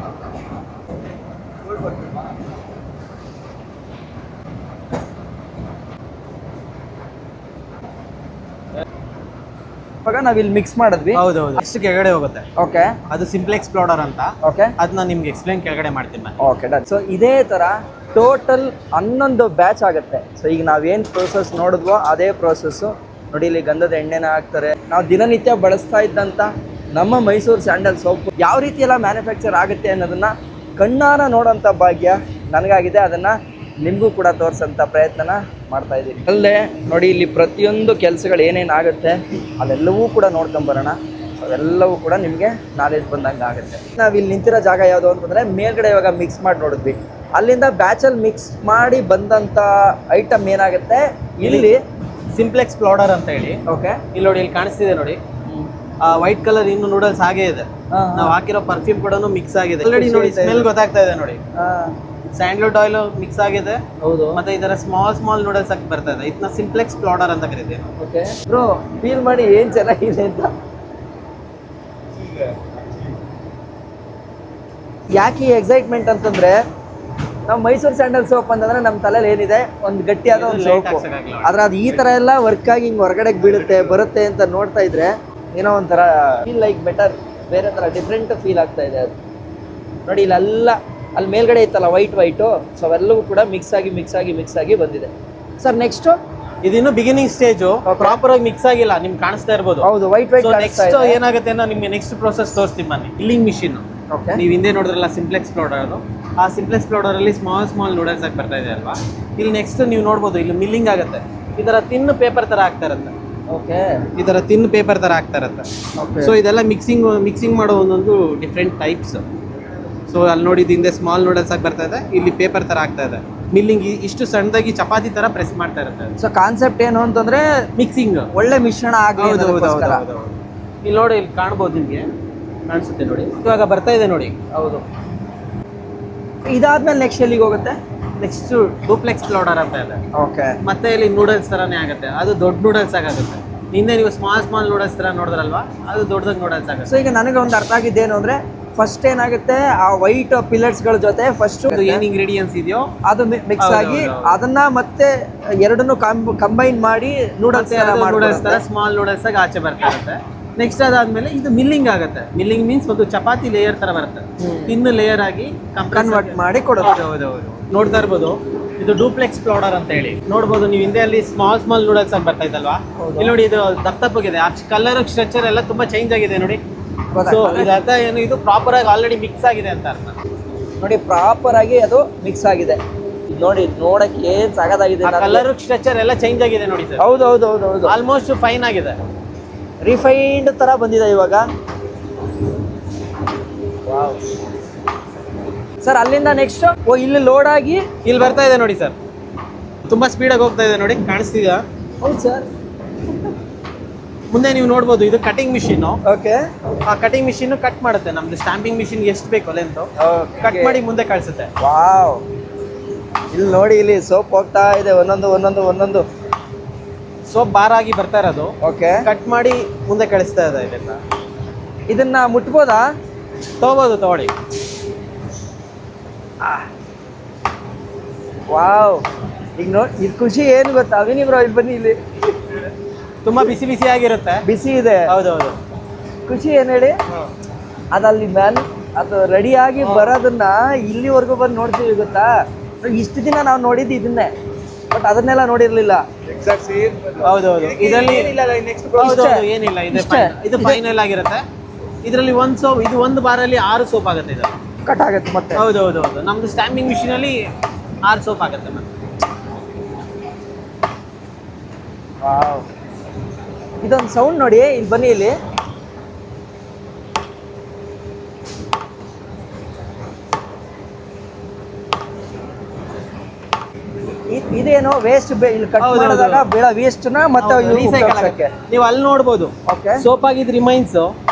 ಇವಾಗ ನಾವ್ ಇಲ್ಲಿ ಮಿಕ್ಸ್ ಮಾಡಿದ್ವಿ. ಹೌದೌದು, ಅಷ್ಟು ಕೆಳಗಡೆ ಹೋಗುತ್ತೆ. ಓಕೆ, ಅದು ಸಿಂಪಲ್ ಎಕ್ಸ್ಪ್ಲೋರರ್ ಅಂತ. ಓಕೆ, ಅದನ್ನ ನಿಮ್ಗೆ ಎಕ್ಸ್ಪ್ಲೈನ್ ಕೆಳಗಡೆ ಮಾಡ್ತೀನಿ ನಾನು. Okay done. ಸೊ ಇದೇ ತರ ಟೋಟಲ್ 11 ಬ್ಯಾಚ್ ಆಗುತ್ತೆ. ಸೊ ಈಗ ನಾವೇನ್ ಪ್ರೋಸೆಸ್ ನೋಡಿದ್ವೋ ಅದೇ ಪ್ರೋಸೆಸ್ಸು. ನೋಡಿ ಇಲ್ಲಿ ಗಂಧದ ಎಣ್ಣೆನ ಹಾಕ್ತಾರೆ. ನಾವು ದಿನನಿತ್ಯ ಬಳಸ್ತಾ ಇದ್ದಂಥ ನಮ್ಮ ಮೈಸೂರು ಸ್ಯಾಂಡಲ್ ಸೋಪ್ ಯಾವ ರೀತಿ ಎಲ್ಲ ಮ್ಯಾನುಫ್ಯಾಕ್ಚರ್ ಆಗುತ್ತೆ ಅನ್ನೋದನ್ನ ಕಣ್ಣಾರ ನೋಡೋಂಥ ಭಾಗ್ಯ ನನಗಾಗಿದೆ. ಅದನ್ನು ನಿಮಗೂ ಕೂಡ ತೋರಿಸೋಂಥ ಪ್ರಯತ್ನನ ಮಾಡ್ತಾ ಇದ್ದೀನಿ. ಅಲ್ಲದೆ ನೋಡಿ ಇಲ್ಲಿ ಪ್ರತಿಯೊಂದು ಕೆಲಸಗಳು ಏನೇನು ಆಗುತ್ತೆ ಅದೆಲ್ಲವೂ ಕೂಡ ನೋಡ್ಕೊಂಬರೋಣ. ಅವೆಲ್ಲವೂ ಕೂಡ ನಿಮಗೆ ನಾಲೆಜ್ ಬಂದಂಗೆ ಆಗುತ್ತೆ. ನಾವು ಇಲ್ಲಿ ನಿಂತಿರೋ ಜಾಗ ಯಾವುದು ಅಂತಂದರೆ ಮೇಲ್ಗಡೆ ಇವಾಗ ಮಿಕ್ಸ್ ಮಾಡಿ ನೋಡಿದ್ವಿ. ಅಲ್ಲಿಂದ ಬ್ಯಾಚಲ್ಲಿ ಮಿಕ್ಸ್ ಮಾಡಿ ಬಂದಂಥ ಐಟಮ್ ಏನಾಗುತ್ತೆ ಇಲ್ಲಿ ಸಿಂಪಲ್ ಎಕ್ಸ್ಪ್ಲೋರರ್ ಅಂತ ಹೇಳಿ. ಓಕೆ, ಇಲ್ಲಿ ನೋಡಿ, ಇಲ್ಲಿ ಕಾಣಿಸ್ತಿದೆ ನೋಡಿ, ವೈಟ್ ಕಲರ್ ಇನ್ನು ನೂಡಲ್ಸ್ ಹಾಗೆ ಇದೆ. ನಾವು ಹಾಕಿರೋ ಪರ್ಫ್ಯೂಮ್ ಕೂಡ ಮಿಕ್ಸ್ ಆಗಿದೆ. ಆಲ್ರೆಡಿ ನೋಡಿ ಸ್ಮೆಲ್ ಗೊತ್ತಾಗ್ತಾ ಇದೆ ನೋಡಿ. ಸ್ಯಾಂಡ್ಲ್ವುಡ್ ಆಯಿಲ್ ಮಿಕ್ಸ್ ಆಗಿದೆ. ಹೌದು. ಮತ್ತೆ ಈ ತರ ಸ್ಮಾಲ್ ನೂಡಲ್ಸ್ ಆಗಿ ಬರ್ತಾ ಇದೆ. ಇದನ್ನ ಸಿಂಪಲ್ ಎಕ್ಸ್ಪ್ಲೋರರ್ ಅಂತ ಕರೀತೀವಿ. ಓಕೆ ಬ್ರೋ, ಫೀಲ್ ಮಾಡಿ ಏನು ಚೆನ್ನಾಗಿದೆ ಅಂತ. ಯಾಕೆ ಈ ಎಕ್ಸೈಟ್ಮೆಂಟ್ ಅಂತಂದ್ರೆ ನಾವು ಮೈಸೂರು ಸ್ಯಾಂಡಲ್ ಸೋಪ್ ಅಂತಂದ್ರೆ ನಮ್ಮ ತಲೆಯಲ್ಲಿ ಏನಿದೆ, ಒಂದು ಗಟ್ಟಿಯಾದ ಒಂದು ಸೋಪ್. ಆದ್ರೆ ಅದು ಈ ತರ ಎಲ್ಲ ವರ್ಕ್ ಆಗಿ ಹಿಂಗೆ ಹೊರಗಡೆಗೆ ಬೀಳುತ್ತೆ ಬರುತ್ತೆ ಅಂತ ನೋಡ್ತಾ ಇದ್ರೆ ಏನೋ ಒಂಥರ ಫೀಲ್ ಲೈಕ್ ಬೆಟರ್, ಬೇರೆ ಥರ ಡಿಫ್ರೆಂಟ್ ಫೀಲ್ ಆಗ್ತಾ ಇದೆ. ಅದು ನೋಡಿ ಇಲ್ಲೆಲ್ಲ ಅಲ್ಲಿ ಮೇಲ್ಗಡೆ ಇತ್ತಲ್ಲ ವೈಟು, ಸೊ ಅವೆಲ್ಲವೂ ಕೂಡ ಮಿಕ್ಸ್ ಆಗಿ ಬಂದಿದೆ. ಸರ್ ನೆಕ್ಸ್ಟು ಇದಿನ್ನು ಬಿಗಿನಿಂಗ್ ಸ್ಟೇಜು, ಪ್ರಾಪರ್ ಆಗಿ ಮಿಕ್ಸ್ ಆಗಿಲ್ಲ. ನಿಮ್ಗೆ ಕಾಣಿಸ್ತಾ ಇರ್ಬೋದು. ಹೌದು, ವೈಟ್ ನೆಕ್ಸ್ಟ್ ಏನಾಗುತ್ತೆ ಅನ್ನೋ ನಿಮ್ಗೆ ನೆಕ್ಸ್ಟ್ ಪ್ರೋಸೆಸ್ ತೋರಿಸ್ತೀನಿ ಬನ್ನಿ. ಮಿಲ್ಲಿಂಗ್ ಮಿಷಿನ್ ನೀವು ಹಿಂದೆ ನೋಡಿದ್ರಲ್ಲ ಸಿಂಪಲ್ ಎಕ್ಸ್ಪ್ಲೋರರ್, ಆ ಸಿಂಪಲ್ ಎಕ್ಸ್ಪ್ಲೋರರ್ ಅಲ್ಲಿ ಸ್ಮಾಲ್ ನೂಡಲ್ಸ್ ಆಗಿ ಬರ್ತಾ ಇದೆ ಅಲ್ವಾ. ಇಲ್ಲಿ ನೆಕ್ಸ್ಟ್ ನೀವು ನೋಡ್ಬೋದು, ಇಲ್ಲಿ ಮಿಲ್ಲಿಂಗ್ ಆಗುತ್ತೆ. ಈ ತರ ತಿನ್ ಪೇಪರ್ ತರ ಆಗ್ತಾ ಇರುತ್ತೆ. ಓಕೆ, ಈ ತರ ತಿನ್ ಪೇಪರ್ ತರ ಆಗ್ತಾ ಇರುತ್ತೆ. ಸೊ ಇದೆಲ್ಲ ಮಿಕ್ಸಿಂಗ್ ಮಾಡೋ ಒಂದೊಂದು ಡಿಫ್ರೆಂಟ್ ಟೈಪ್ಸ್. ಸೊ ಅಲ್ಲಿ ನೋಡಿದ ಹಿಂದೆ ಸ್ಮಾಲ್ ನೂಡಲ್ಸ್ ಆಗಿ ಬರ್ತಾ ಇದೆ, ಇಲ್ಲಿ ಪೇಪರ್ ತರ ಆಗ್ತಾ ಇದೆ. ಮಿಲ್ಲಿಂಗ್ ಇಷ್ಟು ಸಣ್ಣದಾಗಿ ಚಪಾತಿ ತರ ಪ್ರೆಸ್ ಮಾಡ್ತಾ ಇರುತ್ತೆ. ಸೊ ಕಾನ್ಸೆಪ್ಟ್ ಏನು ಅಂತಂದ್ರೆ ಮಿಕ್ಸಿಂಗ್ ಒಳ್ಳೆ ಮಿಶ್ರಣ ಆಗಲಿ. ಇಲ್ಲಿ ನೋಡಿ, ಇಲ್ಲಿ ಕಾಣ್ಬೋದು, ನಿಮ್ಗೆ ಕಾಣಿಸುತ್ತೆ ನೋಡಿ. ಇವಾಗ ಬರ್ತಾ ಇದೆ ನೋಡಿ. ಹೌದು. ಇದಾದ್ಮೇಲೆ ನೆಕ್ಸ್ಟ್ ಎಲ್ಲಿಗೆ ಹೋಗುತ್ತೆ? ನೆಕ್ಸ್ಟ್ ಡೂಪ್ಲೆಕ್ಸ್ ಎಕ್ಸ್ಪ್ಲೋರರ್ ಅಂತ ಇದೆ. ಓಕೆ, ಮತ್ತೆ ಇಲ್ಲಿ ನೂಡಲ್ಸ್ ತರಾನೇ ಆಗುತ್ತೆ. ಅದು ದೊಡ್ಡ ನೂಡಲ್ಸ್ ಆಗುತ್ತೆ. ಹಿಂದೆ ನೀವು ಸ್ಮಾಲ್ ನೂಡಲ್ಸ್ ತರ ನೋಡಿದ್ರಲ್ವಾ, ಅದು ದೊಡ್ಡದಾಗಿ ನೂಡಲ್ಸ್ ಆಗುತ್ತೆ. ಸೊ ಈಗ ನನಗೆ ಒಂದು ಅರ್ಥ ಆಗಿದ್ದೇನು ಅಂದ್ರೆ, ಫಸ್ಟ್ ಏನಾಗುತ್ತೆ, ಆ ವೈಟ್ ಪಿಲ್ಲರ್ಸ್ ಗಳ ಜೊತೆ ಫಸ್ಟ್ ಏನ್ ಇಂಗ್ರೀಡಿಯೆಂಟ್ಸ್ ಇದೆಯೋ ಅದು ಮಿಕ್ಸ್ ಆಗಿ ಅದನ್ನ ಮತ್ತೆ ಎರಡನ್ನು ಕಂಬೈನ್ ಮಾಡಿ ನೂಡಲ್ಸ್ ತರ ಸ್ಮಾಲ್ ನೂಡಲ್ಸ್ ಆಗಿ ಆಚೆ ಬರ್ತಾ ಇರುತ್ತೆ. ನೆಕ್ಸ್ಟ್ ಅದಾದ್ಮೇಲೆ ಇದು ಮಿಲ್ಲಿಂಗ್ ಆಗುತ್ತೆ. ಮಿಲ್ಲಿಂಗ್ ಮೀನ್ಸ್ ಒಂದು ಚಪಾತಿ ಲೇಯರ್ ತರ ಬರುತ್ತೆ. ಇನ್ನು ಲೇಯರ್ ಆಗಿ ಕನ್ವರ್ಟ್ ಮಾಡಿ ಕೊಡೋದು. ಹೌದು, ನೋಡ್ತಾ ಇರ್ಬೋದು. ಇದು ಡೂಪ್ಲೆಕ್ಸ್ ಎಕ್ಸ್ಪ್ಲೋರರ್ ಅಂತ ಹೇಳಿ ನೋಡ್ಬೋದು ನೀವು. ಹಿಂದೆ ಅಲ್ಲಿ ಸ್ಮಾಲ್ ನೂಡಲ್ಸ್ ಆಗಿ ಬರ್ತಾ ಇದ್ದಲ್ವಾ, ಇಲ್ಲಿ ನೋಡಿ ಇದು ದಪ್ಪಗಿದೆ. ಆ ಕಲರ್ ಸ್ಟ್ರಕ್ಚರ್ ಎಲ್ಲ ತುಂಬಾ ಚೇಂಜ್ ಆಗಿದೆ ನೋಡಿ. ಸೊ ಇದು ಅರ್ಥ ಏನು, ಇದು ಪ್ರಾಪರ್ ಆಗಿ ಆಲ್ರೆಡಿ ಮಿಕ್ಸ್ ಆಗಿದೆ ಅಂತ ಅರ್ಥ. ನೋಡಿ, ಪ್ರಾಪರ್ ಆಗಿ ಅದು ಮಿಕ್ಸ್ ಆಗಿದೆ. ನೋಡಿ, ನೋಡಕ್ಕೆ ಏನ್ ಸಾಕಾಗಿದೆ. ಕಲರ್ ಸ್ಟ್ರಕ್ಚರ್ ಎಲ್ಲ ಚೇಂಜ್ ಆಗಿದೆ ನೋಡಿ ಸರ್. ಹೌದು, ಆಲ್ಮೋಸ್ಟ್ ಫೈನ್ ಆಗಿದೆ. ರಿಫೈನ್ಡ್ ತರ ಬಂದಿದೆ ಇವಾಗ. ಸರ್ ಅಲ್ಲಿಂದ ನೆಕ್ಸ್ಟ್ ಇಲ್ಲಿ ಲೋಡ್ ಆಗಿ ಇಲ್ಲಿ ಬರ್ತಾ ಇದೆ ನೋಡಿ ಸರ್. ತುಂಬಾ ಸ್ಪೀಡಾಗಿ ಹೋಗ್ತಾ ಇದೆ ನೋಡಿ, ಕಾಣಿಸ್ತಿದೆಯಾ? ಹೌದು ಸರ್. ಮುಂದೆ ನೀವು ನೋಡ್ಬೋದು, ಇದು ಕಟಿಂಗ್ ಮಿಷಿನ್. ಓಕೆ, ಆ ಕಟಿಂಗ್ ಮಿಷಿನ್ ಕಟ್ ಮಾಡುತ್ತೆ. ನಮ್ದು ಸ್ಟಾಂಪಿಂಗ್ ಮಿಷಿನ್ ಎಷ್ಟು ಬೇಕು ಲೆಂತ್ ಕಟ್ ಮಾಡಿ ಮುಂದೆ ಕಳಿಸುತ್ತೆ. ವಾವ್, ಇಲ್ಲಿ ನೋಡಿ, ಇಲ್ಲಿ ಸೋಪ್ ಹೋಗ್ತಾ ಇದೆ ಒಂದೊಂದು ಸೋಪ್ ಬಾರ್ ಆಗಿ ಬರ್ತಾ ಇರೋದು. ಓಕೆ, ಕಟ್ ಮಾಡಿ ಮುಂದೆ ಕಳಿಸ್ತಾ ಇದೆ. ಇದನ್ನ ಮುಟ್ಬೋದಾ? ತಗೊಳ್ಳಿ. ವಾವ್, ಈಗ ನೋಡಿ, ಇದು ಖುಷಿ ಏನು ಗೊತ್ತಾ ಅವಿನಿ ಬ್ರೋ, ಇಲ್ಲಿ ಬನ್ನಿ. ಇಲ್ಲಿ ತುಂಬಾ ಬಿಸಿ ಆಗಿರುತ್ತೆ. ಬಿಸಿ ಇದೆ. ಹೌದೌದು. ಖುಷಿ ಏನ್ ಹೇಳಿ, ಅದಲ್ಲಿ ಅದು ರೆಡಿ ಆಗಿ ಬರೋದನ್ನ ಇಲ್ಲಿವರೆಗೂ ಬಂದು ನೋಡ್ತೀವಿ ಗೊತ್ತಾ. ಇಷ್ಟು ದಿನ ನಾವು ನೋಡಿದ್ದು ಇದನ್ನೇ, ಬಟ್ ಅದನ್ನೆಲ್ಲ ನೋಡಿರ್ಲಿಲ್ಲ. ಹೌದೌದು. ಇದರಲ್ಲಿ ಏನಿಲ್ಲ, ಇದು ಫೈನಲ್ ಆಗಿರುತ್ತೆ. ಇದರಲ್ಲಿ ಒಂದು ಬಾರಲ್ಲಿ 6 ಸೋಪ್ ಆಗುತ್ತೆ. ಇದು ಕಟ್ ಆಗುತ್ತೆ ಮತ್ತೆ. ಹೌದೌದು. ನಮ್ದು ಸ್ಟ್ಯಾಂಪಿಂಗ್ ಮಿಷಿನ್ ಅಲ್ಲಿ 6 ಸೋಪ್ ಆಗುತ್ತೆ ಮತ್ತೆ. ಇದೊಂದು ಸೌಂಡ್ ನೋಡಿ, ಇಲ್ಲಿ ಬನ್ನಿ. ಇಲ್ಲಿ ಇದೇನೋ ವೇಸ್ಟ್, ಇಲ್ಲಿ ಕಟ್ ಮಾಡಿದಾಗ ಬೀಳೋ ವೇಸ್ಟ್ ನ ಮತ್ತೆ ನೀವು ಅಲ್ಲಿ ನೋಡ್ಬೋದು. ಸೋಪ್ ಆಗಿದ್ ರಿಮೈನ್ಸ್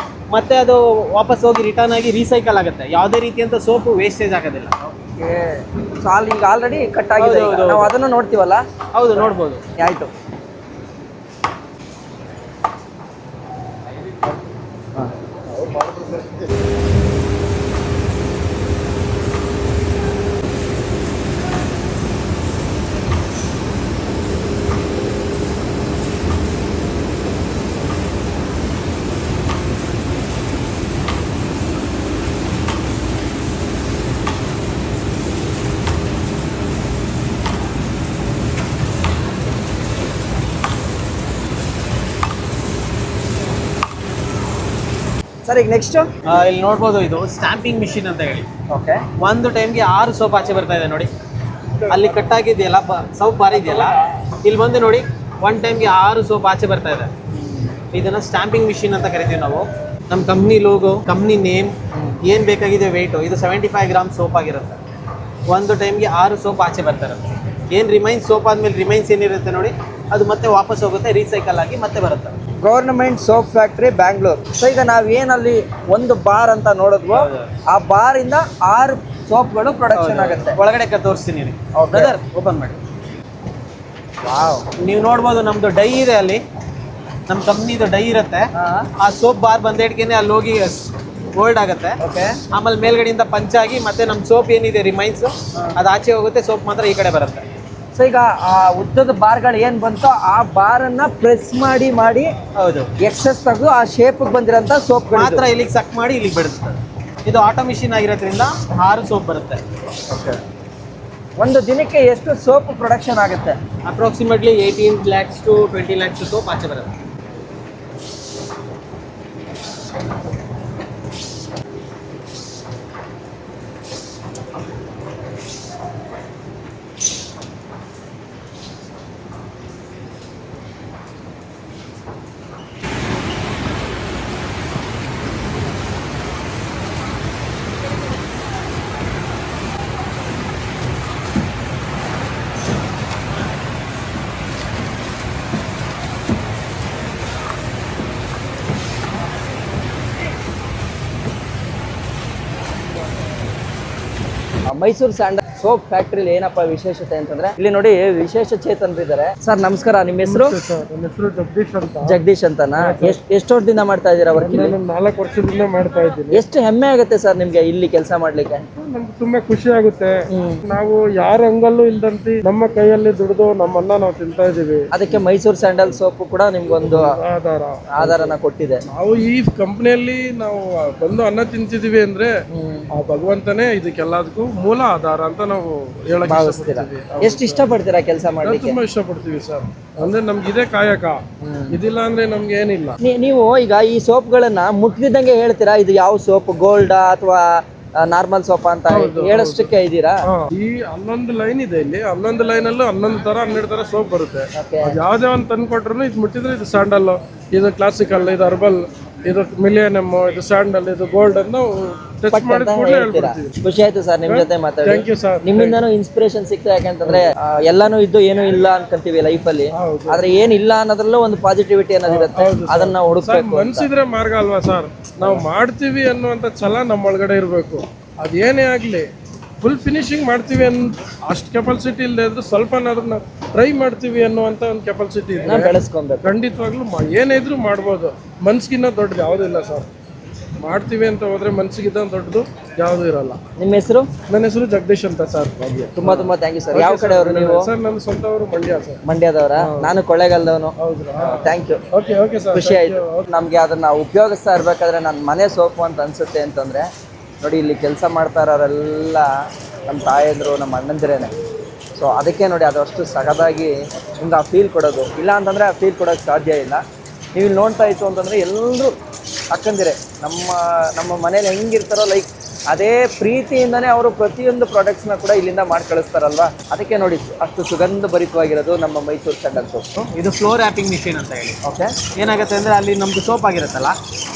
ಮತ್ತೆ ಅದು ವಾಪಸ್ ಹೋಗಿ ರಿಟರ್ನ್ ಆಗಿ ರೀಸೈಕಲ್ ಆಗುತ್ತೆ. ಯಾವುದೇ ರೀತಿಯಂತ ಸೋಪ್ ವೇಸ್ಟೇಜ್ ಆಗೋದಿಲ್ಲ. ಈಗ ಆಲ್ರೆಡಿ ಕಟ್ ಆಗಿದೆ, ನಾವು ಅದನ್ನು ನೋಡ್ತೀವಲ್ಲ. ಹೌದು, ನೋಡ್ಬೋದು. ಆಯ್ತು. ಸರ್ ಈಗ ನೆಕ್ಸ್ಟ್ ಇಲ್ಲಿ ನೋಡ್ಬೋದು ಇದು ಸ್ಟ್ಯಾಂಪಿಂಗ್ ಮಿಷಿನ್ ಅಂತ ಹೇಳಿ. ಓಕೆ. ಒಂದು ಟೈಮ್ಗೆ 6 ಸೋಪ್ ಆಚೆ ಬರ್ತಾ ಇದೆ ನೋಡಿ. ಅಲ್ಲಿ ಕಟ್ಟಾಗಿದೆಯಲ್ಲ ಸೋಪ್ ಬಾರ್ ಇದೆಯಲ್ಲ, ಇಲ್ಲಿ ಬಂದು ನೋಡಿ 1 ಟೈಮ್ಗೆ 6 ಸೋಪ್ ಆಚೆ ಬರ್ತಾ ಇದೆ. ಇದನ್ನ ಸ್ಟ್ಯಾಂಪಿಂಗ್ ಮಿಷಿನ್ ಅಂತ ಕರಿತೀವಿ ನಾವು. ನಮ್ಮ ಕಂಪ್ನಿ ಲೋಗೋ, ಕಂಪ್ನಿ ನೇಮ್, ಏನು ಬೇಕಾಗಿದೆ ವೆಯ್ಟು, ಇದು 75 ಗ್ರಾಮ್ ಸೋಪ್ ಆಗಿರುತ್ತೆ. ಒಂದು ಟೈಮ್ಗೆ 6 ಸೋಪ್ ಆಚೆ ಬರ್ತಾ ಇರುತ್ತೆ. ಏನು ರಿಮೈನ್ಸ್ ಸೋಪ್ ಆದಮೇಲೆ ರಿಮೈನ್ಸ್ ಏನಿರುತ್ತೆ ನೋಡಿ, ಅದು ಮತ್ತೆ ವಾಪಸ್ ಹೋಗುತ್ತೆ, ರೀಸೈಕಲ್ ಆಗಿ ಮತ್ತೆ ಬರುತ್ತೆ. Government soap factory Bangalore. So ಈಗ ನಾವೇನಲ್ಲಿ ಒಂದು ಬಾರ್ ಅಂತ ನೋಡಿದ್ವು, ಆ ಬಾರಿಂದ 6 ಸೋಪ್ಗಳು ಪ್ರೊಡಕ್ಷನ್ ಆಗುತ್ತೆ. ಒಳಗಡೆ ತೋರಿಸ್ತೀನಿ ರೀ. Okay. ಬ್ರದರ್ ಓಪನ್ ಮಾಡಿ. ವಾವ್. ನೀವು ನೋಡ್ಬೋದು ನಮ್ದು ಡೈ ಇದೆ ಅಲ್ಲಿ, ನಮ್ಮ ಕಂಪ್ನಿದು ಡೈ ಇರುತ್ತೆ. ಆ ಸೋಪ್ ಬಾರ್ ಬಂದೇಟ್ಗೆನೆ ಅಲ್ಲಿ ಹೋಗಿ ಹೋಲ್ಡ್ ಆಗುತ್ತೆ. ಓಕೆ. ಆಮೇಲೆ ಮೇಲ್ಗಡೆಯಿಂದ ಪಂಚಾಗಿ ಮತ್ತೆ ನಮ್ಮ ಸೋಪ್ ಏನಿದೆ ರಿಮೈನ್ಸ್ ಅದು ಆಚೆ ಹೋಗುತ್ತೆ, ಸೋಪ್ ಮಾತ್ರ ಈ ಕಡೆ ಬರುತ್ತೆ. ಸೊ ಈಗ ಆ ಉದ್ದದ ಬಾರ್ಗಳು ಏನು ಬಂತೋ ಆ ಬಾರನ್ನ ಪ್ರೆಸ್ ಮಾಡಿ ಹೌದು, ಎಕ್ಸೆಸ್ ತೆಗೆದು ಆ ಶೇಪ್ಗೆ ಬಂದಿರೋಂಥ ಸೋಪ್ ಮಾತ್ರ ಇಲ್ಲಿಗೆ ಸಕ್ ಮಾಡಿ ಇಲ್ಲಿಗೆ ಬಿಡುತ್ತೆ. ಇದು ಆಟೋ ಮಿಷಿನ್ ಆಗಿರೋದ್ರಿಂದ 6 ಸೋಪ್ ಬರುತ್ತೆ. ಒಂದು ದಿನಕ್ಕೆ ಎಷ್ಟು ಸೋಪ್ ಪ್ರೊಡಕ್ಷನ್ ಆಗುತ್ತೆ? Approximately 18 lakhs to 20 lakhs soap ಆಚೆ ಬರುತ್ತೆ. ಮೈಸೂರು ಸ್ಯಾಂಡಲ್ ಸೋಪ್ ಫ್ಯಾಕ್ಟ್ರಿಲಿ ಏನಪ್ಪ ವಿಶೇಷತೆ ಅಂತಂದ್ರೆ, ಇಲ್ಲಿ ನೋಡಿ ವಿಶೇಷ ಚೇತನರಿದ್ದಾರೆ. ಸರ್ ನಮಸ್ಕಾರ, ನಿಮ್ಮ ಹೆಸರು? ನನ್ನ ಹೆಸರು ಜಗದೀಶ್ ಅಂತ. ಜಗದೀಶ್ ಅಂತನಾ? ಎಷ್ಟು ವರ್ಷದಿಂದ ಮಾಡ್ತಾ ಇದ್ದೀರಾ ವರ್ಕ್? ನಾನು 4 ವರ್ಷದಿಂದ ಮಾಡ್ತಾ ಇದ್ದೀನಿ. ಎಷ್ಟು ಹೆಮ್ಮೆ ಆಗುತ್ತೆ ಸರ್ ನಿಮ್ಗೆ ಇಲ್ಲಿ ಕೆಲಸ ಮಾಡ್ಲಿಕ್ಕೆ? ನಮ್ಗೆ ತುಂಬಾ ಖುಷಿ ಆಗುತ್ತೆ. ನಾವು ಯಾರ ಅಂಗಲ್ಲೂ ಇಲ್ದಂತೆ ನಮ್ಮ ಕೈಯಲ್ಲಿ ದುಡಿದು ನಮ್ಮನ್ನ ನಾವು ತಿಂತಾ ಇದೀವಿ. ಅದಕ್ಕೆ ಮೈಸೂರು ಸ್ಯಾಂಡಲ್ ಸೋಪ್ ಕೂಡ ನಿಮ್ಗೊಂದು ಆಧಾರನ ಕೊಟ್ಟಿದೆ. ನಾವು ಈ ಕಂಪನಿಯಲ್ಲಿ ನಾವು ಬಂದು ಅನ್ನ ತಿಂತಿದೀವಿ ಅಂದ್ರೆ ಆ ಭಗವಂತನೇ ಇದಕ್ಕೆಲ್ಲದಕ್ಕೂ ಮೂಲ ಆಧಾರ ಅಂತ ನಾವು ಹೇಳಕ್ ಭಾವಿಸ್ತೀರಾ? ಎಷ್ಟು ಇಷ್ಟಪಡ್ತೀರಾ ಕೆಲಸ ಮಾಡ್ಲಿಕ್ಕೆ? ತುಂಬಾ ಇಷ್ಟಪಡ್ತೀವಿ ಸರ್. ಅಂದ್ರೆ ನಮ್ಗೆ ಇದೇ ಕಾಯಕ, ಇದಿಲ್ಲ ಅಂದ್ರೆ ನಮ್ಗೆ ಏನಿಲ್ಲ. ನೀವು ಈಗ ಈ ಸೋಪ್ಗಳನ್ನ ಮುಟ್ತಿದ್ದಂಗೆ ಹೇಳ್ತೀರಾ ಇದು ಯಾವ ಸೋಪ್, ಗೋಲ್ಡಾ ಅಥವಾ ನಾರ್ಮಲ್ ಸೋಪ್ ಅಂತ ಹೇಳಷ್ಟಕ್ಕೆ ಇದೀರಾ? ಈ 11 ಲೈನ್ ಇದೆ ಇಲ್ಲಿ. 11 ಲೈನ್ ಅಲ್ಲೂ 11 ತರ 12 ತರ ಸೋಪ್ ಬರುತ್ತೆ. ಯಾವ್ದೇ ಒಂದು ತಂದು ಕೊಟ್ರು ಇದು ಮುಟ್ಟಿದ್ರೆ ಇದು ಸ್ಯಾಂಡಲ್, ಇದು ಕ್ಲಾಸಿಕಲ್, ಇದು ಹರ್ಬಲ್, ಇದು ಮಿಲಿಯನಮ್, ಇದು ಸ್ಯಾಂಡಲ್, ಇದು ಗೋಲ್ಡ್ ಅನ್ನು ಟಚ್ ಮಾಡಿದ ಕೂಡಲೇ ಹೇಳ್ಬಿಡ್ತೀವಿ. ಖುಷಿ ಆಯ್ತು ಸರ್ ನಿಮ್ ಜೊತೆ ಮಾತಾಡಿ. Thank you sir. ನಿಮ್ಮಿಂದನೂ ಇನ್ಸ್ಪಿರೇಷನ್ ಸಿಗ್ತಾ, ಯಾಕಂತಂದ್ರೆ ಎಲ್ಲಾನು ಇದ್ದು ಏನೂ ಇಲ್ಲ ಅನ್ಕೊಂತೀವಿ ಲೈಫ್ ಅಲ್ಲಿ, ಆದ್ರೆ ಏನಿಲ್ಲ ಅನ್ನೋದ್ರಲ್ಲೂ ಒಂದು ಪಾಸಿಟಿವಿಟಿ ಅನ್ನೋದಿರುತ್ತೆ, ಅದನ್ನ ಹುಡುಕ್ಬೇಕು. ಮನ್ಸಿದ್ರೆ ಮಾರ್ಗ ಅಲ್ವಾ ಸರ್? ನಾವು ಮಾಡ್ತೀವಿ ಅನ್ನುವಂತ ಛಲ ನಮ್ಮೊಳಗಡೆ ಇರಬೇಕು. ಅದೇನೇ ಆಗ್ಲಿ ಫುಲ್ ಫಿನಿಶಿಂಗ್ ಮಾಡ್ತೀವಿ ಅಷ್ಟು ಕೆಪಾಸಿಟಿ ಇಲ್ಲದೆ ಇದ್ರು ಸ್ವಲ್ಪ ನಾವು ಟ್ರೈ ಮಾಡ್ತೀವಿ ಅನ್ನುವಂತ ಒಂದು ಕೆಪಾಸಿಟಿ ಇದೆ, ಬೆಳೆಸ್ಕೊಬೇಕು. ಖಂಡಿತವಾಗ್ಲೂ ಏನೇ ಇದ್ರು ಮಾಡ್ಬೋದು. ಮನ್ಸಿಗಿನ್ನ ದೊಡ್ಡದು ಯಾವುದೂ ಇಲ್ಲ ಸರ್. ಮಾಡ್ತೀವಿ ಅಂತ ಹೋದ್ರೆ ಮನ್ಸಿಗಿದ್ದ ದೊಡ್ಡದು ಯಾವುದೂ ಇರಲ್ಲ. ನಿಮ್ಮ ಹೆಸರು? ನನ್ನ ಹೆಸರು ಜಗದೀಶ್ ಅಂತ ಸರ್. ತುಂಬಾ ಥ್ಯಾಂಕ್ ಯು ಸರ್. ಯಾವ ಕಡೆಯವರು ನೀವು? ಸರ್ ನನ್ನ ಸ್ವಂತವರು ಮಂಡ್ಯ ಸರ್. ಮಂಡ್ಯದವರ? ನಾನು ಕೊಳ್ಳೇಗಾಲದವನು. Thank you. Okay sir. ಖುಷಿ ಆಯ್ತು. ನಮ್ಗೆ ಅದನ್ನ ಉಪಯೋಗಿಸ್ತಾ ಇರ್ಬೇಕಾದ್ರೆ ನನ್ನ ಮನೆ ಸೋಪು ಅಂತ ಅನ್ಸುತ್ತೆ. ಅಂತಂದ್ರೆ ನೋಡಿ ಇಲ್ಲಿ ಕೆಲಸ ಮಾಡ್ತಾ ಇರೋರೆಲ್ಲ ನಮ್ಮ ತಾಯಂದ್ರು, ನಮ್ಮ ಅಣ್ಣಂದಿರೇನೆ. ಸೊ ಅದಕ್ಕೆ ನೋಡಿ ಅದು ಅಷ್ಟು ಸಗದಾಗಿ ನಿಮ್ಗೆ ಆ ಫೀಲ್ ಕೊಡೋದು. ಇಲ್ಲ ಅಂತಂದರೆ ಆ ಫೀಲ್ ಕೊಡೋಕ್ಕೆ ಸಾಧ್ಯ ಇಲ್ಲ. ನೀವು ಇಲ್ಲಿ ನೋಡ್ತಾ ಇತ್ತು ಅಂತಂದರೆ ಎಲ್ಲರೂ ಅಕ್ಕಂದಿರೆ ನಮ್ಮ ಮನೇಲಿ ಹೆಂಗಿರ್ತಾರೋ ಲೈಕ್ ಅದೇ ಪ್ರೀತಿಯಿಂದನೇ ಅವರು ಪ್ರತಿಯೊಂದು ಪ್ರಾಡಕ್ಟ್ಸ್ನ ಕೂಡ ಇಲ್ಲಿಂದ ಮಾಡಿ ಕಳಿಸ್ತಾರಲ್ವಾ. ಅದಕ್ಕೆ ನೋಡಿ ಅಷ್ಟು ಸುಗಂಧ ಭರಿತವಾಗಿರೋದು ನಮ್ಮ ಮೈಸೂರು ಸ್ಯಾಂಡಲ್ ಸೋಪ್. ಇದು ಫ್ಲೋರ್ ರ್ಯಾಪಿಂಗ್ ಮಿಷಿನ್ ಅಂತ ಹೇಳಿ. ಓಕೆ. ಏನಾಗುತ್ತೆ ಅಂದರೆ ಅಲ್ಲಿ ನಮ್ಮದು ಸೋಪ್ ಆಗಿರುತ್ತಲ್ಲ,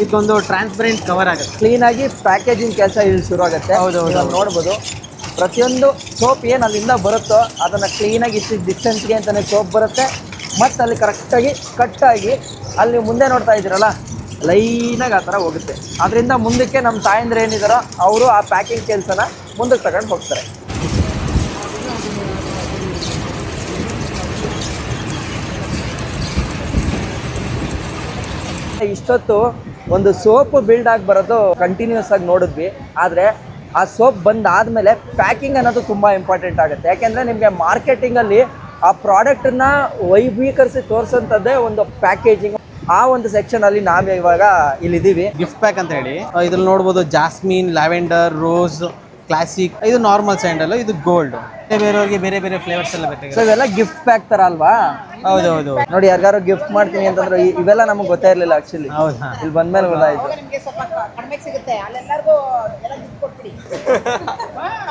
ಇದೊಂದು ಟ್ರಾನ್ಸ್ಪರೆಂಟ್ ಕವರ್ ಆಗುತ್ತೆ. ಕ್ಲೀನಾಗಿ ಪ್ಯಾಕೇಜಿಂಗ್ ಕೆಲಸ ಇಲ್ಲಿ ಶುರು ಆಗುತ್ತೆ. ಹೌದು, ನೋಡ್ಬೋದು ಪ್ರತಿಯೊಂದು ಸೋಪ್ ಏನು ಅಲ್ಲಿಂದ ಬರುತ್ತೋ ಅದನ್ನು ಕ್ಲೀನಾಗಿ ಇಷ್ಟು ಡಿಸ್ಟೆನ್ಸ್ಗೆ ಅಂತಲೇ ಸೋಪ್ ಬರುತ್ತೆ. ಮತ್ತು ಅಲ್ಲಿ ಕರೆಕ್ಟಾಗಿ ಕಟ್ಟಾಗಿ ಅಲ್ಲಿ ಮುಂದೆ ನೋಡ್ತಾ ಇದ್ದೀರಲ್ಲ ಲೈನಾಗಿ ಆ ಥರ ಹೋಗುತ್ತೆ. ಅದರಿಂದ ಮುಂದಕ್ಕೆ ನಮ್ಮ ತಾಯಂದ್ರೆ ಏನಿದಾರೋ ಅವರು ಆ ಪ್ಯಾಕಿಂಗ್ ಕೆಲಸನ ಮುಂದಕ್ಕೆ ತಗೊಂಡು ಹೋಗ್ತಾರೆ. ಇಷ್ಟೊತ್ತು ಒಂದು ಸೋಪ್ ಬಿಲ್ಡ್ ಆಗಿ ಬರೋದು ಕಂಟಿನ್ಯೂಸ್ ಆಗಿ ನೋಡಿದ್ವಿ. ಆದರೆ ಆ ಸೋಪ್ ಬಂದಾದಮೇಲೆ ಪ್ಯಾಕಿಂಗ್ ಅನ್ನೋದು ತುಂಬ ಇಂಪಾರ್ಟೆಂಟ್ ಆಗುತ್ತೆ. ಯಾಕೆಂದರೆ ನಿಮಗೆ ಮಾರ್ಕೆಟಿಂಗಲ್ಲಿ ಆ ಪ್ರಾಡಕ್ಟನ್ನ ವೈಭೀಕರಿಸಿ ತೋರಿಸೋಂಥದ್ದೇ ಒಂದು ಪ್ಯಾಕೇಜಿಂಗ್. ಆ ಒಂದು ಸೆಕ್ಷನಲ್ಲಿ ನಾವು ಇವಾಗ ಇಲ್ಲಿದ್ದೀವಿ. ಗಿಫ್ಟ್ ಪ್ಯಾಕ್ ಅಂತ ಹೇಳಿ ಇದ್ರಲ್ಲಿ ನೋಡ್ಬೋದು ಜಾಸ್ಮಿನ್, ಲ್ಯಾವೆಂಡರ್, ರೋಸ್, ಕ್ಲಾಸಿಕ್, ಇದು ನಾರ್ಮಲ್ ಸ್ಯಾಂಡಲ್, ಇದು ಗೋಲ್ಡ್. ಬೇರೆಯವ್ರಿಗೆ ಬೇರೆ ಬೇರೆ ಫ್ಲೇವರ್ಸ್ ಎಲ್ಲ ಸೊ ಬೇಕಾಗುತ್ತೆ. ಇವೆಲ್ಲ ಗಿಫ್ಟ್ ಪ್ಯಾಕ್ ತರ ಅಲ್ವಾ? ಹೌದೌದು. ನೋಡಿ ಯಾರಿಗಾರು ಗಿಫ್ಟ್ ಮಾಡ್ತೀನಿ ಅಂತಂದ್ರೆ ಇವೆಲ್ಲ ನಮಗೆ ಗೊತ್ತೇ ಇರ್ಲಿಲ್ಲ ಆಕ್ಚುಲಿ. ಹೌದಾ? ಇಲ್ಲಿ ಬಂದ್ಮೇಲೆ ಗೊತ್ತಾಯ್ತು. ನಿಮಗೆ ಸ್ವಲ್ಪ ಕಡಿಮೆ ಸಿಗುತ್ತೆ, ಅಲ್ಲೆಲ್ಲರಿಗೂ ಎಲ್ಲ ಗಿಫ್ಟ್ ಕೊಡ್ತೀರಿ.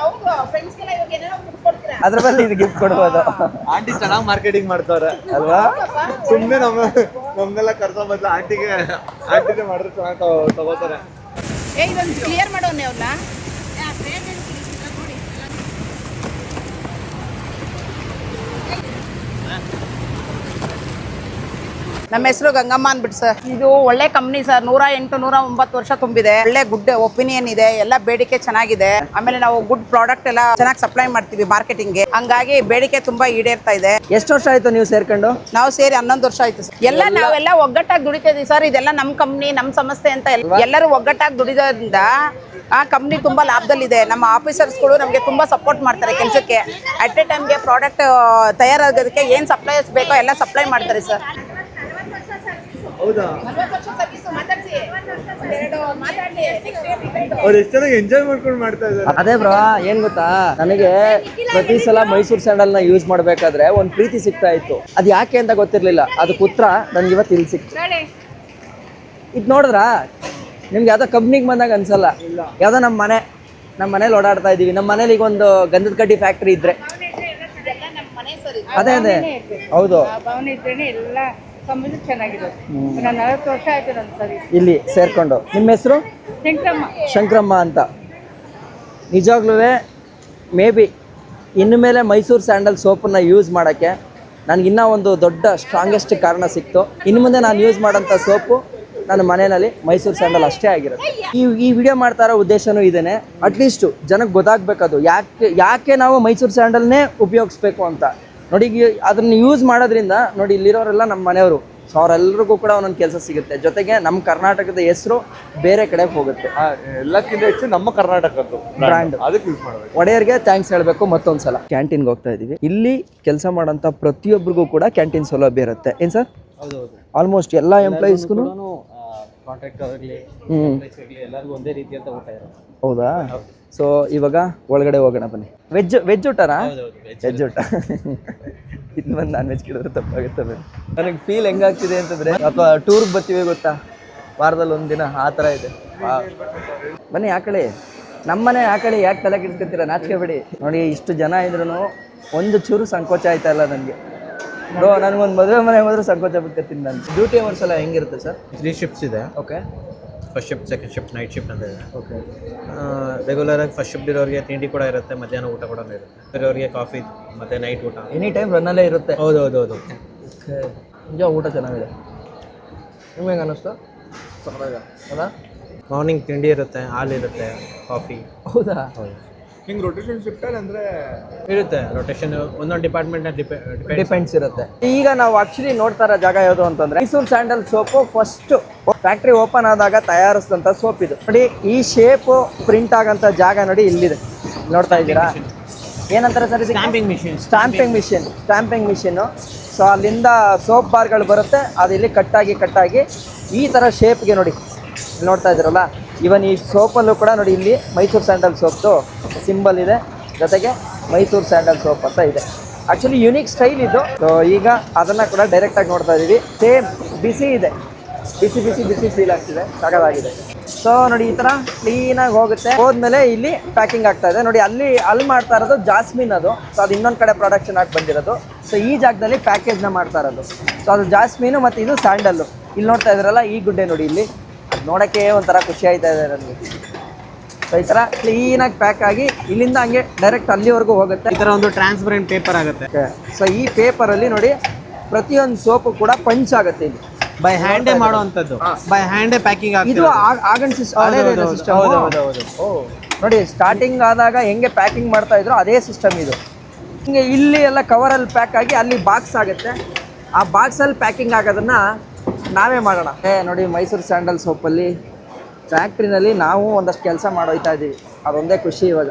ಹೌದು, ಫ್ರೆಂಡ್ಸ್ಗೆಲ್ಲ ಇವಾಗ ಏನೇನೋ ಗಿಫ್ಟ್ ಕೊಡ್ತೀರಾ. ಅದ್ರ ಮೇಲೆ ಇದು ಗಿಫ್ಟ್ ಕೊಡ್ಬೋದು ಆಂಟಿ ಚೆನ್ನಾಗಿ ಮಾರ್ಕೆಟಿಂಗ್ ಮಾಡ್ತಾರೆ ಅಲ್ವಾ? ಸುಮ್ಮನೆ ನಮ್ಮೆಲ್ಲ ಕರ್ಸೋ ಬದಲು ಆಂಟಿನೇ ಮಾಡಿದ್ರೆ ಚೆನ್ನಾಗಿ ತಗೋತಾರೆ. ಇದೊಂದು ಕ್ಲಿಯರ್ ಮಾಡೋನೆ ಅವ್ರನ್ನ. ನಮ್ಮ ಹೆಸರು ಗಂಗಮ್ಮ ಅಂದ್ಬಿಟ್ಟು ಸರ್. ಇದು ಒಳ್ಳೆ ಕಂಪ್ನಿ ಸರ್. 108, 109 ವರ್ಷ ತುಂಬಿದೆ. ಒಳ್ಳೆ ಗುಡ್ ಒಪಿನಿಯನ್ ಇದೆ, ಎಲ್ಲ ಬೇಡಿಕೆ ಚೆನ್ನಾಗಿದೆ. ಆಮೇಲೆ ನಾವು ಗುಡ್ ಪ್ರಾಡಕ್ಟ್ ಎಲ್ಲ ಚೆನ್ನಾಗಿ ಸಪ್ಲೈ ಮಾಡ್ತೀವಿ ಮಾರ್ಕೆಟಿಂಗ್ಗೆ, ಹಂಗಾಗಿ ಬೇಡಿಕೆ ತುಂಬಾ ಈಡೇರ್ತಾ ಇದೆ. ಎಷ್ಟು ವರ್ಷ ಆಯ್ತು ನೀವು ಸೇರ್ಕೊಂಡು? ನಾವು ಸೇರಿ 11 ವರ್ಷ ಆಯ್ತು ಸರ್. ನಾವೆಲ್ಲ ಒಗ್ಗಟ್ಟಾಗಿ ದುಡಿತಾ ಇದೀವಿ ಸರ್. ಇದೆಲ್ಲ ನಮ್ಮ ಕಂಪ್ನಿ, ನಮ್ಮ ಸಂಸ್ಥೆ ಅಂತ ಎಲ್ಲರೂ ಒಗ್ಗಟ್ಟಾಗಿ ದುಡಿಯೋದ್ರಿಂದ ಆ ಕಂಪ್ನಿ ತುಂಬಾ ಲಾಭದಲ್ಲಿದೆ. ನಮ್ಮ ಆಫೀಸರ್ಸ್ಗಳು ನಮಗೆ ತುಂಬಾ ಸಪೋರ್ಟ್ ಮಾಡ್ತಾರೆ ಕೆಲಸಕ್ಕೆ. ಅಟ್ ಎ ಟೈಮ್ಗೆ ಪ್ರಾಡಕ್ಟ್ ತಯಾರಾಗೋದಕ್ಕೆ ಏನು ಸಪ್ಲೈಸ್ ಬೇಕೋ ಎಲ್ಲ ಸಪ್ಲೈ ಮಾಡ್ತಾರೆ ಸರ್. ಹೌದಾ? ಅವ್ರು ಎಷ್ಟು ಚೆನ್ನಾಗಿ ಎಂಜಾಯ್ ಮಾಡ್ಕೊಂಡು ಮಾಡ್ತಾ ಇದ್ದಾರೆ. ಅದೇ ಬ್ರೋ, ಏನ್ ಗೊತ್ತಾ, ನನಗೆ ಪ್ರತಿ ಸಲ ಮೈಸೂರು ಸ್ಯಾಂಡಲ್ ನ ಯೂಸ್ ಮಾಡ್ಬೇಕಾದ್ರೆ ಒಂದ್ ಪ್ರೀತಿ ಸಿಗ್ತಾ ಇತ್ತು. ಅದ್ ಯಾಕೆ ಅಂತ ಗೊತ್ತಿರ್ಲಿಲ್ಲ. ಅದಕ್ಕೆ ಉತ್ತರ ನನ್ಗೆ ಇವತ್ತು ಇಲ್ಲಿ ಸಿಕ್ತು. ಇದು ನೋಡಿದ್ರಾ, ನಿಮ್ಗೆ ಯಾವ್ದೋ ಕಂಪ್ನಿಗೆ ಬಂದಾಗ ಅನ್ಸಲ್ಲ. ಯಾವ್ದೋ ನಮ್ಮ ಮನೇಲಿ ಓಡಾಡ್ತಾ ಇದೀವಿ. ನಮ್ಮ ಮನೇಲಿ ಈಗ ಒಂದು ಗಂಧದ ಕಡ್ಡಿ ಫ್ಯಾಕ್ಟ್ರಿ ಇದ್ರೆ ಅದೇ ಹೌದು ಇಲ್ಲಿ ಸೇರ್ಕೊಂಡು. ನಿಮ್ಮ ಹೆಸರು? ಶಂಕ್ರಮ್ಮ ಅಂತ. ನಿಜವಾಗ್ಲೂ ಮೇ ಬಿ ಇನ್ನು ಮೇಲೆ ಮೈಸೂರು ಸ್ಯಾಂಡಲ್ ಸೋಪನ್ನ ಯೂಸ್ ಮಾಡೋಕ್ಕೆ ನನಗಿನ್ನೂ ಒಂದು ದೊಡ್ಡ ಸ್ಟ್ರಾಂಗೆಸ್ಟ್ ಕಾರಣ ಸಿಕ್ತು. ಇನ್ನು ಮುಂದೆ ನಾನು ಯೂಸ್ ಮಾಡೋಂಥ ಸೋಪು ನನ್ನ ಮನೆಯಲ್ಲಿ ಮೈಸೂರು ಸ್ಯಾಂಡಲ್ ಅಷ್ಟೇ ಆಗಿರುತ್ತೆ. ಈ ವಿಡಿಯೋ ಮಾಡ್ತಾ ಇರೋ ಉದ್ದೇಶನೂ ಇದೇನೆ. ಅಟ್ಲೀಸ್ಟು ಜನಕ್ಕೆ ಗೊತ್ತಾಗಬೇಕದು ಯಾಕೆ ನಾವು ಮೈಸೂರು ಸ್ಯಾಂಡಲ್ನೇ ಉಪಯೋಗಿಸ್ಬೇಕು ಅಂತ. ನೋಡಿ, ಅದನ್ನು ಯೂಸ್ ಮಾಡೋದ್ರಿಂದ ನೋಡಿ ಇಲ್ಲಿರೋರೆಲ್ಲ ನಮ್ಮ ಮನೆಯವರು. ಸೊ ಅವರೆಲ್ಲರಿಗೂ ಕೂಡ ಒಂದೊಂದು ಕೆಲಸ ಸಿಗುತ್ತೆ. ಜೊತೆಗೆ ನಮ್ಮ ಕರ್ನಾಟಕದ ಹೆಸರು ಬೇರೆ ಕಡೆ ಹೋಗುತ್ತೆ. ಎಲ್ಲಕ್ಕಿಂತ ಹೆಚ್ಚು ನಮ್ಮ ಕರ್ನಾಟಕದ್ದು ಬ್ರ್ಯಾಂಡ್, ಅದಕ್ಕೆ ಯೂಸ್ ಮಾಡಬೇಕು. ಒಡೆಯರ್ಗೆ ಥ್ಯಾಂಕ್ಸ್ ಹೇಳಬೇಕು ಮತ್ತೊಂದ್ಸಲ. ಕ್ಯಾಂಟೀನ್ಗೆ ಹೋಗ್ತಾ ಇದ್ದೀವಿ. ಇಲ್ಲಿ ಕೆಲಸ ಮಾಡೋಂಥ ಪ್ರತಿಯೊಬ್ಬರಿಗೂ ಕೂಡ ಕ್ಯಾಂಟೀನ್ ಸೌಲಭ್ಯ ಇರುತ್ತೆ. ಏನು ಸರ್? ಹೌದೌದು. ಆಲ್ಮೋಸ್ಟ್ ಎಲ್ಲ ಎಂಪ್ಲಾಯೀಸ್ಗೂ ಕಾಂಟ್ರಾಕ್ಟ್ ಆಗಲಿ ಎಲ್ಲರಿಗೂ ಒಂದೇ ರೀತಿಯಂತ ಊಟ ಇರುತ್ತೆ. ಹೌದಾ? ಸೊ ಇವಾಗ ಒಳಗಡೆ ಹೋಗೋಣ ಬನ್ನಿ. ವೆಜ್ ಊಟನಾ? ವೆಜ್ ಊಟ. ಇನ್ನು ಬಂದು ನಾನ್ ವೆಜ್ ಕೇಳಿದ್ರೆ ತಪ್ಪಾಗುತ್ತೆ. ನನಗೆ ಫೀಲ್ ಹೆಂಗಾಗ್ತಿದೆ ಅಂತಂದರೆ, ಅಥವಾ ಟೂರ್ಗೆ ಬರ್ತೀವಿ ಗೊತ್ತಾ, ವಾರದಲ್ಲಿ ಒಂದಿನ ಆ ಥರ ಇದೆ. ಬನ್ನಿ ಆ ಕಡೆ, ನಮ್ಮನೆ ಆ ಕಡೆ ಯಾಕೆ ತಲೆ ಕೆಡಿಸ್ಕೊತೀರ? ನಾಚಿಕೆ ಬಿಡಿ. ನೋಡಿ, ಇಷ್ಟು ಜನ ಇದ್ರೂ ಒಂದು ಚೂರು ಸಂಕೋಚ ಆಯ್ತಾ ಇಲ್ಲ ನನಗೆ. ಬ್ರೋ, ನನಗೊಂದು ಮದುವೆ ಮನೆಗೆ ಹೋದ್ರೆ ಸಂಕೋಚ ಬಿಡ್ತೀನಿ ನಾನು. ಡ್ಯೂಟಿ ಅವರ್ಸ್ ಎಲ್ಲ ಹೆಂಗಿರುತ್ತೆ ಸರ್? 3 ಶಿಫ್ಟ್ಸ್ ಇದೆ. Okay. First shift, second shift, night shift ಅಂತ ಇದೆ. ಓಕೆ. ರೆಗ್ಯುಲರಾಗಿ ಫಸ್ಟ್ ಶಿಫ್ಟ್ ಇರೋರಿಗೆ ತಿಂಡಿ ಕೂಡ ಇರುತ್ತೆ, ಮಧ್ಯಾಹ್ನ ಊಟ ಕೂಡ ಇರುತ್ತೆ. ಇರೋರಿಗೆ ಕಾಫಿ ಮತ್ತು ನೈಟ್ ಊಟ ಎನಿ ಟೈಮ್ ರನ್ನಲ್ಲೇ ಇರುತ್ತೆ. ಹೌದು. ಓಕೆ. ನಿಜ ಊಟ ಚೆನ್ನಾಗಿದೆ. ನಿಮ್ಗೆ ಹೆಂಗೆ ಅನ್ನಿಸ್ತು? ಹೌದಾ? ಮಾರ್ನಿಂಗ್ ತಿಂಡಿ ಇರುತ್ತೆ, ಹಾಲು ಇರುತ್ತೆ, ಕಾಫಿ. ಹೌದಾ? ಹೌದು. ಹಿಂಗೆ ರೊಟೇಷನ್ ಶಿಫ್ಟಲ್ಲಿ ಅಂದರೆ ಇರುತ್ತೆ. ರೊಟೇಷನ್ ಒಂದೊಂದು ಡಿಪಾರ್ಟ್ಮೆಂಟ್ ಡಿಪೆಂಡ್ಸ್ ಇರುತ್ತೆ. ಈಗ ನಾವು ಆಕ್ಚುಲಿ ನೋಡ್ತಾ ಇರೋ ಜಾಗ ಯಾವುದು ಅಂತಂದ್ರೆ, Mysuru sandal soap first factory open ಆದಾಗ ತಯಾರಿಸಿದಂಥ ಸೋಪ್ ಇದು. ನೋಡಿ, ಈ ಶೇಪು ಪ್ರಿಂಟ್ ಆಗಂತ ಜಾಗ ನೋಡಿ ಇಲ್ಲಿದೆ, ನೋಡ್ತಾ ಇದ್ದೀರಾ? ಏನಂತಾರೆ ಸರ್? Stamping machine. ಸೊ ಅಲ್ಲಿಂದ ಸೋಪ್ ಬಾರ್ಗಳು ಬರುತ್ತೆ, ಅದು ಇಲ್ಲಿ ಕಟ್ಟಾಗಿ ಈ ಥರ ಶೇಪ್ಗೆ ನೋಡಿ ನೋಡ್ತಾ ಇದ್ದೀರಲ್ಲ. ಇವನ್ ಈ ಸೋಪಲ್ಲೂ ಕೂಡ ನೋಡಿ, ಇಲ್ಲಿ ಮೈಸೂರು ಸ್ಯಾಂಡಲ್ ಸೋಪ್ದು ಸಿಂಬಲ್ ಇದೆ, ಜೊತೆಗೆ ಮೈಸೂರು ಸ್ಯಾಂಡಲ್ ಸೋಪ್ ಅಂತ ಇದೆ. ಆ್ಯಕ್ಚುಲಿ ಯುನೀಕ್ ಸ್ಟೈಲ್ ಇದು. ಸೊ ಈಗ ಅದನ್ನು ಕೂಡ ಡೈರೆಕ್ಟಾಗಿ ನೋಡ್ತಾ ಇದ್ದೀವಿ. ಸೇಮ್ ಬಿಸಿ ಇದೆ, ಬಿಸಿ ಫೀಲ್ ಆಗ್ತಿದೆ, ಸಾಕಾಗಿದೆ. ಸೊ ನೋಡಿ, ಈ ಥರ ಕ್ಲೀನಾಗಿ ಹೋಗುತ್ತೆ. ಹೋದ್ಮೇಲೆ ಇಲ್ಲಿ ಪ್ಯಾಕಿಂಗ್ ಆಗ್ತಾ ಇದೆ. ನೋಡಿ, ಅಲ್ಲಿ ಮಾಡ್ತಾ ಇರೋದು ಜಾಸ್ಮಿನ್ ಅದು. ಸೊ ಅದು ಇನ್ನೊಂದು ಕಡೆ ಪ್ರೊಡಕ್ಷನ್ ಆಗಿ ಬಂದಿರೋದು. ಸೊ ಈ ಜಾಗದಲ್ಲಿ ಪ್ಯಾಕೇಜ್ನ ಮಾಡ್ತಾ ಇರೋದು. ಸೊ ಅದು ಜಾಸ್ಮಿನು ಮತ್ತು ಇದು ಸ್ಯಾಂಡಲ್ಲು. ಇಲ್ಲಿ ನೋಡ್ತಾ ಇದ್ರಲ್ಲ, ಈ ಗುಡ್ಡೆ ನೋಡಿ, ಇಲ್ಲಿ ಅದು ನೋಡೋಕ್ಕೆ ಒಂಥರ ಖುಷಿ ಆಯ್ತಾ ಇದೆ ನನಗೆ. ಸೊ ಈ ಥರ ಕ್ಲೀನಾಗಿ ಪ್ಯಾಕ್ ಆಗಿ ಇಲ್ಲಿಂದ ಹಂಗೆ ಡೈರೆಕ್ಟ್ ಅಲ್ಲಿವರೆಗೂ ಹೋಗುತ್ತೆ. ಈ ಥರ ಒಂದು ಟ್ರಾನ್ಸ್ಪರೆಂಟ್ ಪೇಪರ್ ಆಗುತ್ತೆ. ಸೊ ಈ ಪೇಪರಲ್ಲಿ ನೋಡಿ, ಪ್ರತಿಯೊಂದು ಸೋಪು ಕೂಡ ಪಂಚ್ ಆಗುತ್ತೆ. ಇಲ್ಲಿ ಬೈ ಹ್ಯಾಂಡೇ ಮಾಡುವಂಥದ್ದು, ಬೈ ಹ್ಯಾಂಡೇ ಪ್ಯಾಕಿಂಗ್ ಆಗುತ್ತೆ. ಇದು ಆಗನ್ ಸಿಸ್ಟಮ್. ನೋಡಿ, ಸ್ಟಾರ್ಟಿಂಗ್ ಆದಾಗ ಹೆಂಗೆ ಪ್ಯಾಕಿಂಗ್ ಮಾಡ್ತಾ ಇದ್ರು ಅದೇ ಸಿಸ್ಟಮ್ ಇದು. ಹಿಂಗೆ ಇಲ್ಲಿ ಎಲ್ಲ ಕವರಲ್ಲಿ ಪ್ಯಾಕ್ ಆಗಿ ಅಲ್ಲಿ ಬಾಕ್ಸ್ ಆಗುತ್ತೆ. ಆ ಬಾಕ್ಸಲ್ಲಿ ಪ್ಯಾಕಿಂಗ್ ಆಗೋದನ್ನು ನಾವೇ ಮಾಡೋಣ. ನೋಡಿ, ಮೈಸೂರು ಸ್ಯಾಂಡಲ್ ಸೋಪಲ್ಲಿ ಫ್ಯಾಕ್ಟ್ರಿನಲ್ಲಿ ನಾವು ಒಂದಷ್ಟು ಕೆಲಸ ಮಾಡೋಯ್ತಾ ಇದ್ದೀವಿ. ಅದೊಂದೇ ಖುಷಿ ಇವಾಗ.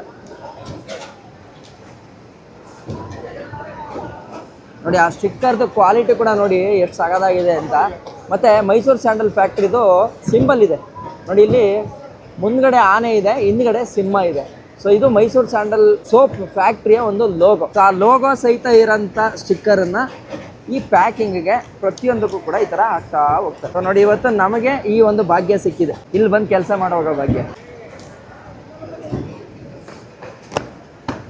ನೋಡಿ, ಆ ಸ್ಟಿಕ್ಕರ್ದು ಕ್ವಾಲಿಟಿ ಕೂಡ ನೋಡಿ ಎಷ್ಟು ಸಗದಾಗಿದೆ ಅಂತ. ಮತ್ತು ಮೈಸೂರು ಸ್ಯಾಂಡಲ್ ಫ್ಯಾಕ್ಟ್ರಿದು ಸಿಂಬಲ್ ಇದೆ ನೋಡಿ. ಇಲ್ಲಿ ಮುಂದ್ಗಡೆ ಆನೆ ಇದೆ, ಹಿಂದ್ಗಡೆ ಸಿಂಹ ಇದೆ. ಸೊ ಇದು ಮೈಸೂರು ಸ್ಯಾಂಡಲ್ ಸೋಪ್ ಫ್ಯಾಕ್ಟ್ರಿಯ ಒಂದು ಲೋಗೋ. ಆ ಲೋಗೋ ಸಹಿತ ಇರೋಂಥ ಸ್ಟಿಕ್ಕರನ್ನು ಈ ಪ್ಯಾಕಿಂಗ್ಗೆ ಪ್ರತಿಯೊಂದಕ್ಕೂ ಕೂಡ ಈ ಥರ ಆಗ್ತಾ ಹೋಗ್ತಾರೆ. ಸೊ ನೋಡಿ, ಇವತ್ತು ನಮಗೆ ಈ ಒಂದು ಭಾಗ್ಯ ಸಿಕ್ಕಿದೆ, ಇಲ್ಲಿ ಬಂದು ಕೆಲಸ ಮಾಡುವಾಗ ಭಾಗ್ಯ.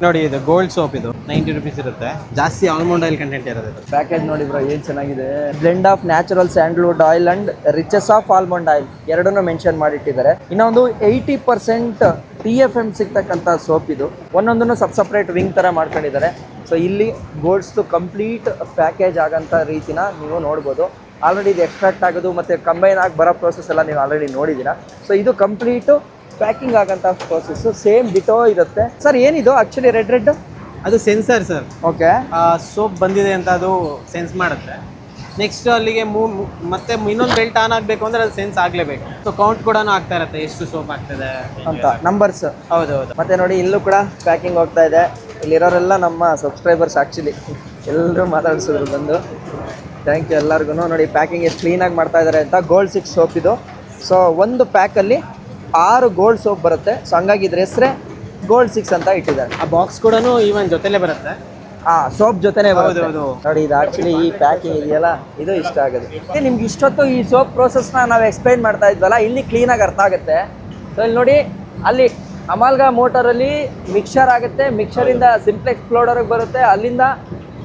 ನೋಡಿ, ಇದು ಗೋಲ್ಡ್ ಸೋಪ್, ಇದು 90 ರುಪೀಸ್ ಇರುತ್ತೆ. ಜಾಸ್ತಿ ಆಲ್ಮಂಡ್ ಆಯಿಲ್ ಕಂಟೆಂಟ್ ಇರೋದು. ಪ್ಯಾಕೇಜ್ ನೋಡಿ ಬ್ರೋ, ಏನು ಚೆನ್ನಾಗಿದೆ. Blend of natural Sandalwood oil and riches of almond oil ಎರಡನ್ನೂ ಮೆನ್ಷನ್ ಮಾಡಿಟ್ಟಿದ್ದಾರೆ. ಇನ್ನೊಂದು 80% TFM ಸಿಗ್ತಕ್ಕಂಥ ಸೋಪ್ ಇದು. ಒಂದೊಂದನ್ನು ಸಪ್ರೇಟ್ ವಿಂಗ್ ಥರ ಮಾಡ್ಕೊಂಡಿದ್ದಾರೆ. ಸೊ ಇಲ್ಲಿ ಗೋಲ್ಡ್ಸ್ದು ಕಂಪ್ಲೀಟ್ ಪ್ಯಾಕೇಜ್ ಆಗೋಂಥ ರೀತಿನ ನೀವು ನೋಡ್ಬೋದು. ಆಲ್ರೆಡಿ ಇದು ಎಕ್ಸ್ಟ್ರಾಕ್ಟ್ ಆಗೋದು ಮತ್ತು ಕಂಬೈನ್ ಆಗಿ ಬರೋ ಪ್ರೋಸೆಸ್ ಎಲ್ಲ ನೀವು ಆಲ್ರೆಡಿ ನೋಡಿದ್ದೀರಾ. ಸೊ ಇದು ಕಂಪ್ಲೀಟು ಪ್ಯಾಕಿಂಗ್ ಆಗಂತ ಪ್ರೋಸೆಸ್ಸು ಸೇಮ್ ಡಿಟೋ ಇರುತ್ತೆ. ಸರ್ ಏನಿದು ಆ್ಯಕ್ಚುಲಿ ರೆಡ್ ಅದು ಸೆನ್ಸರ್ ಸರ್. ಓಕೆ, ಸೋಪ್ ಬಂದಿದೆ ಅಂತ ಅದು ಸೆನ್ಸ್ ಮಾಡುತ್ತೆ. ನೆಕ್ಸ್ಟ್ ಅಲ್ಲಿಗೆ ಮತ್ತೆ ಇನ್ನೊಂದು ಬೆಲ್ಟ್ ಆನ್ ಆಗಬೇಕು ಅಂದರೆ ಅದು ಸೆನ್ಸ್ ಆಗಲೇಬೇಕು. ಸೊ ಕೌಂಟ್ ಕೂಡ ಆಗ್ತಾ ಇರುತ್ತೆ, ಎಷ್ಟು ಸೋಪ್ ಆಗ್ತದೆ ಅಂತ ನಂಬರ್ಸ್. ಹೌದೌದು. ಮತ್ತೆ ನೋಡಿ, ಇಲ್ಲೂ ಕೂಡ ಪ್ಯಾಕಿಂಗ್ ಹೋಗ್ತಾ ಇದೆ. ಇಲ್ಲಿರೋರೆಲ್ಲ ನಮ್ಮ ಸಬ್ಸ್ಕ್ರೈಬರ್ಸ್ ಆ್ಯಕ್ಚುಲಿ ಎಲ್ಲರೂ ಮಾತಾಡಿಸಿದ್ರು ಬಂದು. ಥ್ಯಾಂಕ್ ಯು ಎಲ್ಲರಿಗೂ. ನೋಡಿ ಪ್ಯಾಕಿಂಗ್ ಎಷ್ಟು ಕ್ಲೀನಾಗಿ ಮಾಡ್ತಾ ಇದ್ದಾರೆ ಅಂತ. ಗೋಲ್ಡ್ 6 ಸೋಪ್ ಇದು. ಸೊ ಒಂದು ಪ್ಯಾಕಲ್ಲಿ 6 ಗೋಲ್ಡ್ ಸೋಪ್ ಬರುತ್ತೆ. ಸೊ ಹಂಗಾಗಿ ಇದ್ರ ಹೆಸರೇ ಗೋಲ್ಡ್ 6 ಅಂತ ಇಟ್ಟಿದ್ದಾರೆ. ಆ ಬಾಕ್ಸ್ ಕೂಡ ಈವನ್ ಜೊತೆಲೇ ಬರುತ್ತೆ. ಸೋಪ್ ಜೊತೆನೇ ಬರುತ್ತೆ. ಹೌದು. ನೋಡಿ, ಇದು ಆ್ಯಕ್ಚುಲಿ ಈ ಪ್ಯಾಕಿಂಗ್ ಇದೆಯಲ್ಲ, ಇದು ಇಷ್ಟ ಆಗುತ್ತೆ ನಿಮ್ಗೆ. ಇಷ್ಟೊತ್ತು ಈ ಸೋಪ್ ಪ್ರೋಸೆಸ್ನ ನಾವು ಎಕ್ಸ್ಪ್ಲೈನ್ ಮಾಡ್ತಾ ಇದ್ವಲ್ಲ, ಇಲ್ಲಿ ಕ್ಲೀನಾಗಿ ಅರ್ಥ ಆಗುತ್ತೆ. ಸೊ ಇಲ್ಲಿ ನೋಡಿ, ಅಲ್ಲಿ ಅಮಾಲ್ಗಾ ಮೋಟರಲ್ಲಿ ಮಿಕ್ಸರ್ ಆಗುತ್ತೆ. ಮಿಕ್ಸರಿಂದ ಸಿಂಪ್ಲೆಕ್ಸ್ ಫ್ಲೋಡರ್ಗೆ ಬರುತ್ತೆ. ಅಲ್ಲಿಂದ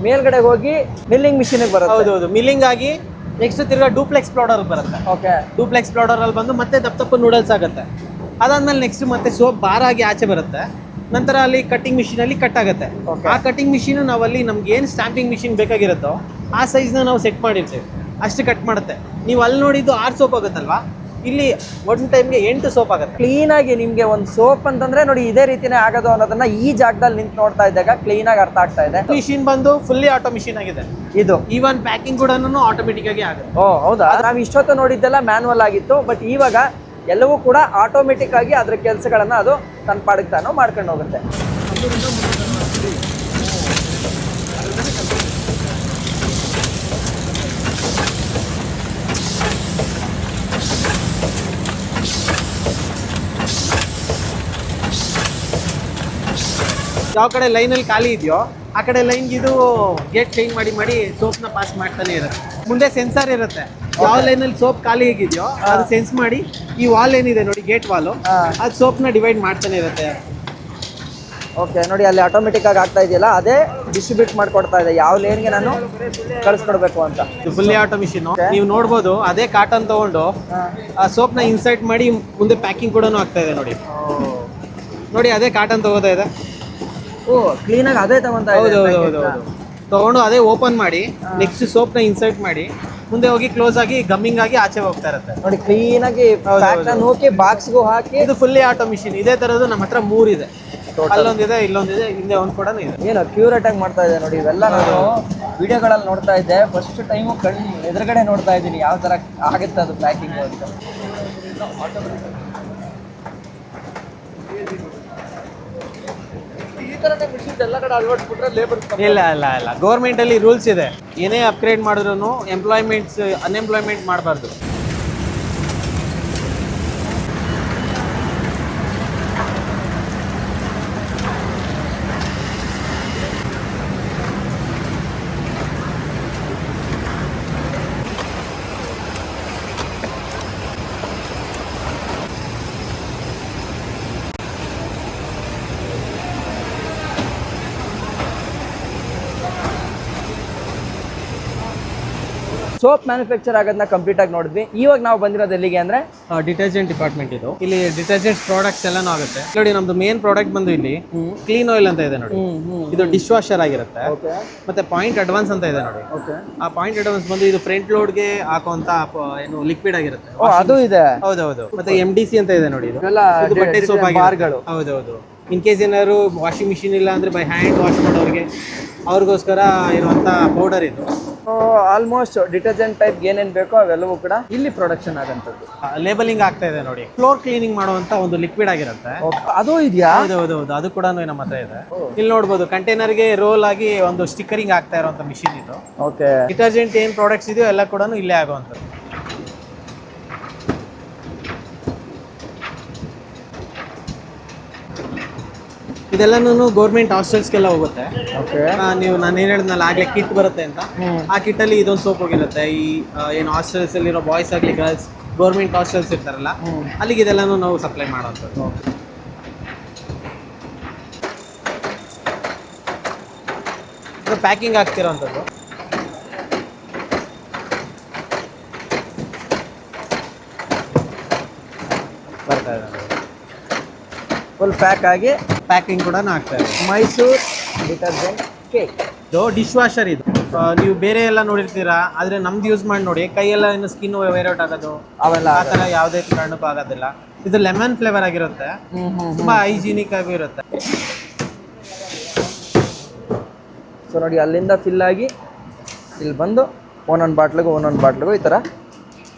ಮೇಲ್ಗಡೆ ಹೋಗಿ ಮಿಲ್ಲಿಂಗ್ ಮಿಷಿನಿಗೆ ಬರುತ್ತೆ. ಹೌದೌದು, ಮಿಲ್ಲಿಂಗ್ ಆಗಿ ನೆಕ್ಸ್ಟ್ ತಿರ್ಗಾ ಡೂಪ್ಲೆಕ್ಸ್ ಪ್ಲೋಡರ್ ಬರುತ್ತೆ. ಓಕೆ, ಡೂಪ್ಲೆಕ್ಸ್ ಪ್ಲೋಡರಲ್ಲಿ ಬಂದು ಮತ್ತೆ ದಪ್ಪ ನೂಡಲ್ಸ್ ಆಗುತ್ತೆ. ಅದಾದ್ಮೇಲೆ ನೆಕ್ಸ್ಟ್ ಮತ್ತೆ ಸೋಪ್ ಬಾರ್ ಆಗಿ ಆಚೆ ಬರುತ್ತೆ. ನಂತರ ಅಲ್ಲಿ ಕಟ್ಟಿಂಗ್ ಮಿಷಿನಲ್ಲಿ ಕಟ್ ಆಗುತ್ತೆ. ಆ ಕಟ್ಟಿಂಗ್ ಮಿಷಿನ್ ನಾವಲ್ಲಿ ನಮ್ಗೆ ಏನು ಸ್ಟ್ಯಾಂಪಿಂಗ್ ಮಿಷಿನ್ ಬೇಕಾಗಿರುತ್ತೋ ಆ ಸೈಜ್ನ ನಾವು ಸೆಟ್ ಮಾಡಿರ್ತೀವಿ, ಅಷ್ಟು ಕಟ್ ಮಾಡುತ್ತೆ. ನೀವು ಅಲ್ಲಿ ನೋಡಿದ್ದು 6 ಸೋಪ್ ಆಗುತ್ತಲ್ವಾ, ಇಲ್ಲಿ ಒಂದು ಟೈಮ್ಗೆ 8 ಸೋಪ್ ಆಗುತ್ತೆ. ಕ್ಲೀನಾಗಿ ನಿಮಗೆ ಒಂದು ಸೋಪ್ ಅಂತಂದ್ರೆ ನೋಡಿ ಇದೇ ರೀತಿನೇ ಆಗೋದು ಅನ್ನೋದನ್ನ ಈ ಜಾಗದಲ್ಲಿ ನಿಂತು ನೋಡ್ತಾ ಇದ್ದಾಗ ಕ್ಲೀನಾಗಿ ಅರ್ಥ ಆಗ್ತಾ ಇದೆ. ಮಿಷಿನ್ ಬಂದು ಫುಲ್ಲಿ ಆಟೋ ಮಿಷಿನ್ ಆಗಿದೆ ಇದು. ಈವನ್ ಪ್ಯಾಕಿಂಗ್ ಕೂಡ ಆಟೋಮೆಟಿಕ್ ಆಗಿ ಆಗುತ್ತೆ. ಓ ಹೌದಾ? ನಾವು ಇಷ್ಟೊತ್ತು ನೋಡಿದ್ದೆಲ್ಲ ಮ್ಯಾನ್ಯಲ್ ಆಗಿತ್ತು. ಬಟ್ ಇವಾಗ ಎಲ್ಲವೂ ಕೂಡ ಆಟೋಮೆಟಿಕ್ ಆಗಿ ಅದ್ರ ಕೆಲಸಗಳನ್ನ ಅದು ತನ್ನ ಪಾಡಿಗೆ ತಾನು ಮಾಡ್ಕೊಂಡು ಹೋಗುತ್ತೆ. ಯಾವ ಕಡೆ ಲೈನಲ್ಲಿ ಖಾಲಿ ಇದೆಯೋ ಆ ಕಡೆ ಲೈನ್ಗೆ ಇದು ಗೇಟ್ ಚೇಂಜ್ ಮಾಡಿ ಸೋಪ್ನ ಪಾಸ್ ಮಾಡ್ತಾನೆ ಇರುತ್ತೆ. ಮುಂದೆ ಸೆನ್ಸರ್ ಇರುತ್ತೆ, ಯಾವ ಲೈನಲ್ಲಿ ಸೋಪ್ ಖಾಲಿ ಹೇಗಿದೆಯೋ ಅದು ಸೆನ್ಸ್ ಮಾಡಿ ಈ ವಾಲ್ ಏನಿದೆ ನೋಡಿ, ಗೇಟ್ ವಾಲು, ಅದು ಸೋಪ್ನ ಡಿವೈಡ್ ಮಾಡ್ತಾನೆ ಇರುತ್ತೆ. ಓಕೆ, ನೋಡಿ ಅಲ್ಲಿ ಆಟೋಮೆಟಿಕ್ ಆಗಿ ಆಗ್ತಾ ಇದೆಯಲ್ಲ, ಅದೇ ಡಿಸ್ಟ್ರಿಬ್ಯೂಟ್ ಮಾಡ್ಕೊಡ್ತಾ ಇದೆ ಯಾವ ಲೇನ್ಗೆ ನಾನು ಕಳಿಸ್ಕೊಡ್ಬೇಕು ಅಂತ. ಇದು ಫುಲ್ಲಿ ಆಟೋ ಮಿಷಿನ್. ನೀವು ನೋಡ್ಬೋದು, ಅದೇ ಕಾಟನ್ ತಗೊಂಡು ಆ ಸೋಪ್ನ ಇನ್ಸರ್ಟ್ ಮಾಡಿ ಮುಂದೆ ಪ್ಯಾಕಿಂಗ್ ಕೂಡ ಆಗ್ತಾ ಇದೆ. ನೋಡಿ ಅದೇ ಕಾಟನ್ ತಗೋತಾ ಇದೆ. ಓ, ಕ್ಲೀನಾಗಿ ಅದೇ ತಗೊಂತ ಹೌದು ತಗೊಂಡು ಅದೇ ಓಪನ್ ಮಾಡಿ ನೆಕ್ಸ್ಟ್ ಸೋಪ್ನ ಇನ್ಸರ್ಟ್ ಮಾಡಿ ಮುಂದೆ ಹೋಗಿ ಕ್ಲೋಸ್ ಆಗಿ ಗಮ್ಮಿಂಗ್ ಆಗಿ ಆಚೆ ಹೋಗ್ತಾ ಇರುತ್ತೆ. ನೋಡಿ ಕ್ಲೀನಾಗಿ ಹೋಗಿ ಬಾಕ್ಸ್ಗೂ ಹಾಕಿ. ಇದು ಫುಲ್ಲಿ ಆಟೋ ಮಿಷಿನ್. ಇದೇ ತರದ್ದು ನಮ್ಮ ಹತ್ರ 3 ಇದೆ. ಅಲ್ಲೊಂದಿದೆ, ಇಲ್ಲೊಂದಿದೆ, ಹಿಂದೆ ಒಂದು ಕೂಡ ಇದೆ. ಏನು ಅಕ್ಯೂರೇಟ್ ಆಗಿ ಮಾಡ್ತಾ ಇದೆ ನೋಡಿ. ಇವೆಲ್ಲ ನಾನು ವಿಡಿಯೋಗಳಲ್ಲಿ ನೋಡ್ತಾ ಇದ್ದೆ, ಫಸ್ಟ್ ಟೈಮು ಎದುರುಗಡೆ ನೋಡ್ತಾ ಇದ್ದೀನಿ ಯಾವ ಥರ ಆಗುತ್ತೆ ಅದು ಪ್ಯಾಕಿಂಗ್ ಅಂತ. ಇಲ್ಲ ಗೌರ್ಮೆಂಟ್ ಅಲ್ಲಿ ರೂಲ್ಸ್ ಇದೆ, ಏನೇ ಅಪ್ಗ್ರೇಡ್ ಮಾಡಿದ್ರು ಅನ್ಎಂಪ್ಲಾಯ್ಮೆಂಟ್ ಮಾಡಬಾರ್ದು. ಸೋಪ್ ಮ್ಯಾನುಫ್ಯಾಕ್ಚರ್ ಆಗೋದನ್ನ ಕಂಪ್ಲೀಟ್ ಆಗಿ ನೋಡಿದ್ವಿ. ಇವಾಗ ನಾವು ಬಂದಿರೋದು ಎಲ್ಲಿಗೆ ಅಂದ್ರೆ ಡಿಟರ್ಜೆಂಟ್ ಡಿಪಾರ್ಟ್ಮೆಂಟ್. ಇದು ಇಲ್ಲಿ ಡಿಟರ್ಜೆಂಟ್ ಪ್ರಾಡಕ್ಟ್ಸ್ ಎಲ್ಲಾನು ಆಗುತ್ತೆ. ನೋಡಿ ನಮ್ದು ಮೇನ್ ಪ್ರಾಡಕ್ಟ್ ಬಂದು ಇಲ್ಲಿ ಕ್ಲೀನ್ ಆಯಿಲ್ ಅಂತ ಇದೆ ನೋಡಿ. ಇದು ಡಿಶ್ ವಾಷರ್ ಆಗಿರುತ್ತೆ. ಮತ್ತೆ ಪಾಯಿಂಟ್ ಅಡ್ವಾನ್ಸ್ ಅಂತ ಇದೆ ನೋಡಿ. ಆ ಪಾಯಿಂಟ್ ಅಡ್ವಾನ್ಸ್ ಬಂದು ಇದು ಫ್ರಂಟ್ ಲೋಡ್ಗೆ ಹಾಕುವಂತ ಏನು ಲಿಕ್ವಿಡ್ ಆಗಿರುತ್ತೆ. ಅದು ಇದೆ. ಹೌದೌದು. ಮತ್ತೆ MDC ಅಂತ ಇದೆ ನೋಡಿ. ಇದು ಬಟ್ಟೆ ಸೋಪ್ ಬಾರ್ಗಳು. ಹೌದೌದು. ಇನ್ ಕೇಸ್ ಏನಾದ್ರು ವಾಷಿಂಗ್ ಮಿಷಿನ್ ಇಲ್ಲ ಅಂದ್ರೆ ಬೈ ಹ್ಯಾಂಡ್ ವಾಶ್ ಮಾಡೋರಿಗೆ ಅವ್ರಿಗೋಸ್ಕರ ಇರುವಂತ ಪೌಡರ್ ಇದು. ಆಲ್ಮೋಸ್ಟ್ ಡಿಟರ್ಜೆಂಟ್ ಟೈಪ್ ಏನೇನು ಬೇಕೋ ಅವೆಲ್ಲವೂ ಕೂಡ ಇಲ್ಲಿ ಪ್ರೊಡಕ್ಷನ್ ಆಗಂತದ್ದು. ಲೇಬಲಿಂಗ್ ಆಗ್ತಾ ಇದೆ ನೋಡಿ. ಫ್ಲೋರ್ ಕ್ಲೀನಿಂಗ್ ಮಾಡುವಂತ ಒಂದು ಲಿಕ್ವಿಡ್ ಆಗಿರುತ್ತೆ. ಅದು ಇದೆಯಾ? ಹೌದು ಅದು ಕೂಡ ನಮ್ಮ ಹತ್ರ ಇದೆ. ಇಲ್ಲಿ ನೋಡ್ಬೋದು, ಕಂಟೈನರ್ಗೆ ರೋಲ್ ಆಗಿ ಒಂದು ಸ್ಟಿಕ್ಕರಿಂಗ್ ಆಗ್ತಾ ಇರುವಂತ ಮಿಷಿನ್ ಇದು. ಓಕೆ, ಡಿಟರ್ಜೆಂಟ್ ಏನ್ ಪ್ರಾಡಕ್ಟ್ಸ್ ಇದೆಯೋ ಎಲ್ಲ ಕೂಡ ಇಲ್ಲೇ ಆಗುವಂಥದ್ದು. ಇದೆಲ್ಲನೂ ಗೌರ್ಮೆಂಟ್ ಹಾಸ್ಟೆಲ್ಸ್ಗೆಲ್ಲ ಹೋಗುತ್ತೆ. ಓಕೆ. ನೀವು ನಾನು ಏನು ಹೇಳಿದ್ನಲ್ಲ ಆಗಲೇ ಕಿಟ್ ಬರುತ್ತೆ ಅಂತ, ಆ ಕಿಟ್ಟಲ್ಲಿ ಇದೊಂದು ಸೋಪ್ ಹೋಗಿರುತ್ತೆ. ಈ ಏನು ಹಾಸ್ಟೆಲ್ಸಲ್ಲಿರೋ ಬಾಯ್ಸ್ ಆಗಲಿ ಗರ್ಲ್ಸ್ ಗೌರ್ಮೆಂಟ್ ಹಾಸ್ಟೆಲ್ಸ್ ಇರ್ತಾರಲ್ಲ ಅಲ್ಲಿಗೆ ಇದೆಲ್ಲನೂ ನಾವು ಸಪ್ಲೈ ಮಾಡೋವಂಥದ್ದು. ಇದು ಪ್ಯಾಕಿಂಗ್ ಆಗ್ತಿರೋವಂಥದ್ದು. ಬರ್ತಾ ಇದೆ ಫುಲ್ ಪ್ಯಾಕ್ ಆಗಿ ಪ್ಯಾಕಿಂಗ್ ಕೂಡ ಆಗ್ತಾ ಇದೆ. Mysuru detergent cake. ಇದು ಡಿಶ್ ವಾಷರ್ ಇದು. ನೀವು ಬೇರೆ ಎಲ್ಲ ನೋಡಿರ್ತೀರಾ, ಆದರೆ ನಮ್ದು ಯೂಸ್ ಮಾಡಿ ನೋಡಿ, ಕೈಯೆಲ್ಲ ಇನ್ನು ಸ್ಕಿನ್ ವೈರೌಟ್ ಆಗೋದು ಅವೆಲ್ಲ ಆ ಥರ ಯಾವುದೇ ಕಾರಣಕ್ಕೂ ಆಗೋದಿಲ್ಲ. ಇದು ಲೆಮನ್ ಫ್ಲೇವರ್ ಆಗಿರುತ್ತೆ, ತುಂಬಾ ಹೈಜಿನಿಕ್ ಆಗಿ ಇರುತ್ತೆ. ಸೊ ನೋಡಿ ಅಲ್ಲಿಂದ ಫಿಲ್ ಆಗಿ ಇಲ್ಲಿ ಬಂದು ಒಂದೊಂದು ಬಾಟ್ಲಿಗೂ ಈ ಥರ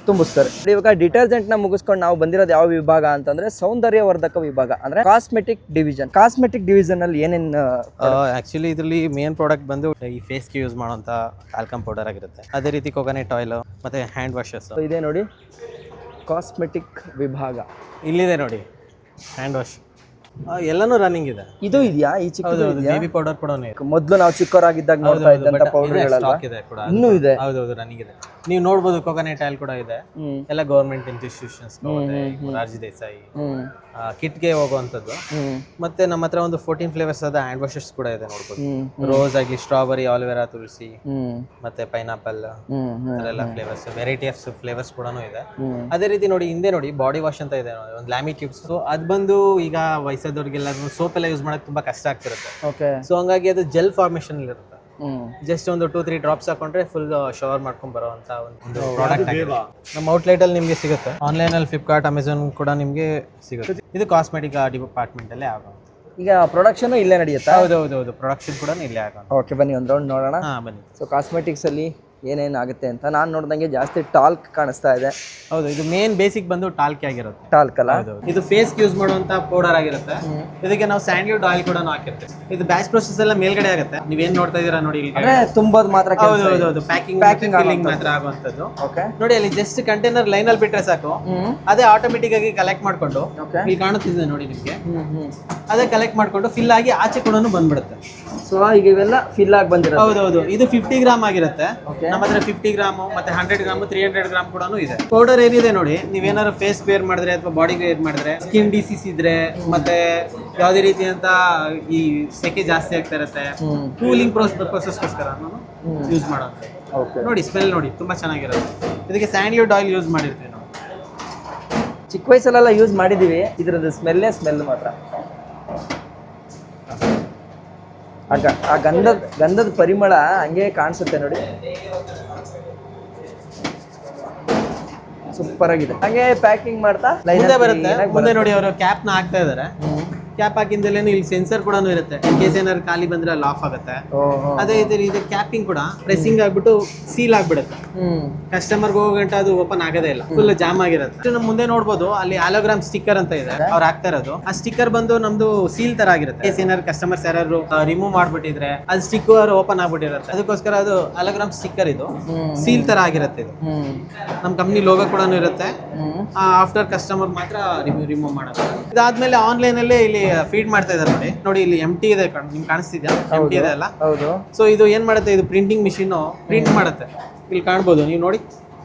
ತುಂಬಿಸ್ತಾರೆ. ಇವಾಗ ಡಿಟರ್ಜೆಂಟ್ನ ಮುಗಿಸ್ಕೊಂಡು ನಾವು ಬಂದಿರೋದು ಯಾವ ವಿಭಾಗ ಅಂತಂದ್ರೆ ಸೌಂದರ್ಯವರ್ಧಕ ವಿಭಾಗ, ಅಂದ್ರೆ ಕಾಸ್ಮೆಟಿಕ್ ಡಿವಿಷನ್. ಕಾಸ್ಮೆಟಿಕ್ ಡಿವಿಷನ್ ಅಲ್ಲಿ ಏನೇನು ಆಕ್ಚುಲಿ ಇದರಲ್ಲಿ ಮೇನ್ ಪ್ರಾಡಕ್ಟ್ ಬಂದು ಈ ಫೇಸ್ಗೆ ಯೂಸ್ ಮಾಡುವಂಥ ಆಲ್ಕಮ್ ಪೌಡರ್ ಆಗಿರುತ್ತೆ. ಅದೇ ರೀತಿ ಕೊಕೊನೆಟ್ ಆಯಿಲ್ ಮತ್ತೆ ಹ್ಯಾಂಡ್ ವಾಷಸ್ ಇದೆ ನೋಡಿ. ಕಾಸ್ಮೆಟಿಕ್ ವಿಭಾಗ ಇಲ್ಲಿದೆ ನೋಡಿ, ಹ್ಯಾಂಡ್ ವಾಶ್ ಎಲ್ಲನೂ ರನ್ನಿಂಗ್ ಇದೆ. ಇದು ಇದೆಯಾ? ಈ ಚಿಕ್ಕದು ಇದೆಯಾ? ಬೇಬಿ ಪೌಡರ್ ಕೂಡ ಮೊದಲು ನಾವು ಚಿಕ್ಕವರಾಗಿದ್ದಾಗ ನೋಡ್ತಾ ಇದ್ದಂತ ಪೌಡರ್ಗಳೆಲ್ಲ ಇದೆ ಕೂಡ. ಇನ್ನೂ ಇದೆ. ಹೌದೌದು, ರನ್ನಿಂಗ್ ಇದೆ. ನೀವು ನೋಡ್ಬೋದು ಕೊಕೊನೆಟ್ ಆಯಿಲ್ ಕೂಡ ಇದೆ. ಎಲ್ಲ ಗೌರ್ಮೆಂಟ್ ಇನ್ಸ್ಟಿಟ್ಯೂಷನ್ಸ್, ರಾಜ್ ದೇಸಾಯಿ ಕಿಟ್ಗೆ ಹೋಗುವಂಥದ್ದು. ಮತ್ತೆ ನಮ್ಮ ಹತ್ರ ಒಂದು 14 ಫ್ಲೇವರ್ಸ್ ಆದ ಹ್ಯಾಂಡ್ ವಾಷಸ್ ಕೂಡ ಇದೆ ನೋಡ್ಬೋದು. ರೋಸ್ ಆಗಿ ಸ್ಟ್ರಾಬೆರಿ, ಆಲಿವೆರಾ, ತುಳಸಿ ಮತ್ತೆ ಪೈನಾಪಲ್ ಎಲ್ಲ ಫ್ಲೇವರ್ಸ್, ವೆರೈಟಿ ಆಫ್ ಫ್ಲೇವರ್ಸ್ ಕೂಡ ಇದೆ. ಅದೇ ರೀತಿ ನೋಡಿ ಹಿಂದೆ ನೋಡಿ ಬಾಡಿ ವಾಶ್ ಅಂತ ಇದೆ, ಒಂದು ಲ್ಯಾಮಿ ಟ್ಯೂಬ್ಸ್. ಸೊ ಅದು ಬಂದು ಈಗ ವಯಸ್ಸಾದವ್ರಿಗೆಲ್ಲ ಸೋಪ್ ಎಲ್ಲ ಯೂಸ್ ಮಾಡಕ್ ತುಂಬಾ ಕಷ್ಟ ಆಗ್ತಿರುತ್ತೆ. ಓಕೆ. ಸೊ ಹಂಗಾಗಿ ಅದು ಜೆಲ್ ಫಾರ್ಮೇಶನ್ ಇರುತ್ತೆ. ಜಸ್ಟ್ ಒಂದು 2-3 ಡ್ರಾಪ್ಸ್ ಹಾಕೊಂಡ್ರೆ ಫುಲ್ ಶವರ್ ಮಾಡ್ಕೊಂಡ್ ಬರುವಂತ ಒಂದು ಪ್ರಾಡಕ್ಟ್ ಆಗಿದೆ. ನಮ್ಮ ಔಟ್ಲೆಟ್ ಅಲ್ಲಿ ನಿಮಗೆ ಸಿಗುತ್ತೆ, ಆನ್ಲೈನ್ ಅಲ್ಲಿ ಫ್ಲಿಪ್ಕಾರ್ಟ್, ಅಮೆಝಾನ್ ಕೂಡ ನಿಮಗೆ ಸಿಗುತ್ತೆ. ಇದು ಕಾಸ್ಮೆಟಿಕ್ ಡಿಪಾರ್ಟ್ಮೆಂಟ್ ಅಲ್ಲೇ ಆಗೋದು. ಈಗ ಪ್ರೊಡಕ್ಷನ್ ಇಲ್ಲೇ ನಡೆಯುತ್ತಾ? ಹೌದೌದು, ಪ್ರೊಡಕ್ಷನ್ ಕೂಡ ಇಲ್ಲೇ ಆಗೋದು. ಓಕೆ, ಬನ್ನಿ ಒಂದು ರೌಂಡ್ ನೋಡೋಣ. ಬನ್ನಿ. ಸೊ ಕಾಸ್ಮೆಟಿಕ್ಸ್ ಅಲ್ಲಿ ಏನೇನು ಆಗುತ್ತೆ ಅಂತ. ನಾನು ನೋಡ್ದಂಗೆ ಜಾಸ್ತಿ ಟಾಲ್ಕ್ ಕಾಣಿಸ್ತಾ ಇದೆ. ಹೌದು, ಇದು ಮೇನ್ ಬೇಸಿಕ್ ಬಂದು ಟಾಲ್ಕ್ ಆಗಿರುತ್ತೆ. ಟಾಲ್ಕ್ ಅಲ್ಲ? ಇದು ಫೇಸ್ ಯೂಸ್ ಮಾಡುವಂತ ಪೌಡರ್ ಆಗಿರುತ್ತೆ. ಇದಕ್ಕೆ ನಾವು ಸ್ಯಾಂಡ್ಲ್ವುಡ್ ಆಯಿಲ್ ಕೂಡ ಹಾಕಿರ್ತೀವಿ. ಇದು ಬ್ಯಾಚ್ ಪ್ರೊಸೆಸ್ ಎಲ್ಲ ಮೇಲ್ಗಡೆ ಆಗುತ್ತೆ. ನೀವೇನ್ ನೋಡ್ತಾ ಇದೀರಾ ನೋಡಿ, ಅಂದ್ರೆ ತುಂಬೋದು ಮಾತ್ರ. ಹೌದೌದು, ಪ್ಯಾಕಿಂಗ್ ಮಾತ್ರ ಆಗುವಂತದ್ದು. ಓಕೆ. ನೋಡಿ ಅಲ್ಲಿ ಜಸ್ಟ್ ಕಂಟೈನರ್ ಲೈನ್ ಅಲ್ಲಿ ಬಿಟ್ರೆ ಸಾಕು, ಅದೇ ಆಟೋಮೆಟಿಕ್ ಆಗಿ ಕಲೆಕ್ಟ್ ಮಾಡ್ಕೊಂಡು ಇಲ್ಲಿ ಕಾಣುತ್ತಿದೆ ನೋಡಿ ನಿಮ್ಗೆ, ಅದೇ ಕಲೆಕ್ಟ್ ಮಾಡ್ಕೊಂಡು ಫಿಲ್ ಆಗಿ ಆಚೆ ಕೂಡ ಬಂದ್ಬಿಡುತ್ತೆ. ಸೊ ಈಗ ಇವೆಲ್ಲ ಫಿಲ್ ಆಗಿ ಬಂದಿರೋದು. ಹೌದೌದು, ಇದು 50 ಗ್ರಾಮ್ ಆಗಿರುತ್ತೆ. ನಮ್ಮ ಹತ್ರ 50 ಗ್ರಾಮ್ ಮತ್ತೆ 100 ಗ್ರಾಮ್ 300 ಗ್ರಾಮ್ ಕೂಡ ಇದೆ. ಪೌಡರ್ ಏನಿದೆ ನೋಡಿ, ನೀವೇನಾದ್ರು ಫೇಸ್ ವೇರ್ ಮಾಡಿದ್ರೆ ಅಥವಾ ಬಾಡಿ ವೇರ್ ಮಾಡಿದ್ರೆ, ಸ್ಕಿನ್ ಡಿಸೀಸ್ ಇದ್ರೆ, ಮತ್ತೆ ಯಾವುದೇ ರೀತಿಯಂತ ಈ ಸೆಕೆ ಜಾಸ್ತಿ ಆಗ್ತಾ ಇರುತ್ತೆ, ಕೂಲಿಂಗ್ ಪ್ರೊಸೆಸ್ಗೋಸ್ಕರ ಯೂಸ್ ಮಾಡೋದು. ನೋಡಿ ಸ್ಮೆಲ್ ನೋಡಿ ತುಂಬಾ ಚೆನ್ನಾಗಿರುತ್ತೆ. ಇದಕ್ಕೆ ಸ್ಯಾಂಡ್ಲ್ವುಡ್ ಆಯಿಲ್ ಯೂಸ್ ಮಾಡಿರ್ತೀವಿ ನಾವು. ಚಿಕ್ಕ ವಯಸ್ಸಲ್ಲೆಲ್ಲ ಯೂಸ್ ಮಾಡಿದೀವಿ. ಇದ್ರದ್ದು ಸ್ಮೆಲ್ ಮಾತ್ರ, ಆ ಗಂಧದ ಪರಿಮಳ ಹಂಗೆ ಕಾಣಿಸುತ್ತೆ ನೋಡಿ. ಸೂಪರ್ ಆಗಿದೆ. ಹಂಗೆ ಪ್ಯಾಕಿಂಗ್ ಮಾಡ್ತಾ ಮುಂದೆ ಬರುತ್ತೆ. ಮುಂದೆ ನೋಡಿ ಅವರು ಕ್ಯಾಪ್ ನ ಹಾಕ್ತಾ ಇದಾರೆ. ಕ್ಯಾಪ್ ಹಾಕಿಂದಲೇ ಇಲ್ಲಿ ಸೆನ್ಸರ್ ಕೂಡ ಇರುತ್ತೆ. ಇನ್ ಕೇಸ್ ಏನಾದ್ರು ಖಾಲಿ ಬಂದ್ರೆ ಅಲ್ಲಿ ಆಫ್ ಆಗುತ್ತೆ. ಅದೇ ಇದು ಕ್ಯಾಪಿಂಗ್ ಕೂಡ ಪ್ರೆಸ್ಸಿಂಗ್ ಆಗ್ಬಿಟ್ಟು ಸೀಲ್ ಆಗ್ಬಿಡುತ್ತೆ. ಕಸ್ಟಮರ್ಗೆ ಹೋಗೋ ಗಂಟ ಅದು ಓಪನ್ ಆಗೋದೇ ಇಲ್ಲ, ಫುಲ್ ಜಾಮ್ ಆಗಿರುತ್ತೆ. ನಮ್ಮ ಮುಂದೆ ನೋಡ್ಬೋದು ಅಲ್ಲಿ ಆಲೋಗ್ರಾಮ್ ಸ್ಟಿಕ್ಕರ್ ಅಂತ ಇದೆ, ಅವ್ರು ಹಾಕ್ತಾ ಇರೋದು. ಆ ಸ್ಟಿಕ್ಕರ್ ಬಂದು ನಮ್ದು ಸೀಲ್ ತರ ಆಗಿರುತ್ತೆ. ಕೇಸ್ ಏನಾದ್ರು ಕಸ್ಟಮರ್ಸ್ ಯಾರು ರಿಮೂವ್ ಮಾಡ್ಬಿಟ್ಟಿದ್ರೆ ಅದು ಸ್ಟಿಕ್ಕರ್ ಓಪನ್ ಆಗ್ಬಿಟ್ಟಿರುತ್ತೆ. ಅದಕ್ಕೋಸ್ಕರ ಅದು ಆಲೋಗ್ರಾಮ್ ಸ್ಟಿಕ್ಕರ್, ಇದು ಸೀಲ್ ತರ ಆಗಿರುತ್ತೆ. ಇದು ನಮ್ಮ ಕಂಪ್ನಿ ಲೋಗೋ ಕೂಡ ಇರುತ್ತೆ. ಆಫ್ಟರ್ ಕಸ್ಟಮರ್ ಮಾತ್ರ ರಿಮೂವ್ ಮಾಡೋದು. ಇದಾದ್ಮೇಲೆ ಆನ್ಲೈನ್ ಅಲ್ಲೇ ಇಲ್ಲಿ ಫೀಡ್ ಮಾಡ್ತಾ ಇದ್ದಾರೆ ನೋಡಿ. ಇಲ್ಲಿ ಎಂಟಿ ಇದೆ, ನಿಮ್ಗೆ ಕಾಣಿಸ್ತಿದ್ಯಾ? ಎಂಟಿ ಇದೆ ಅಲ್ಲ? ಹೌದು. ಸೊ ಇದು ಏನ್ ಮಾಡುತ್ತೆ, ಇದು ಪ್ರಿಂಟಿಂಗ್ ಮಿಷಿನ್ ಪ್ರಿಂಟ್ ಮಾಡುತ್ತೆ. ಇಲ್ಲಿ ಕಾಣ್ಬೋದು ನೀವು ನೋಡಿ,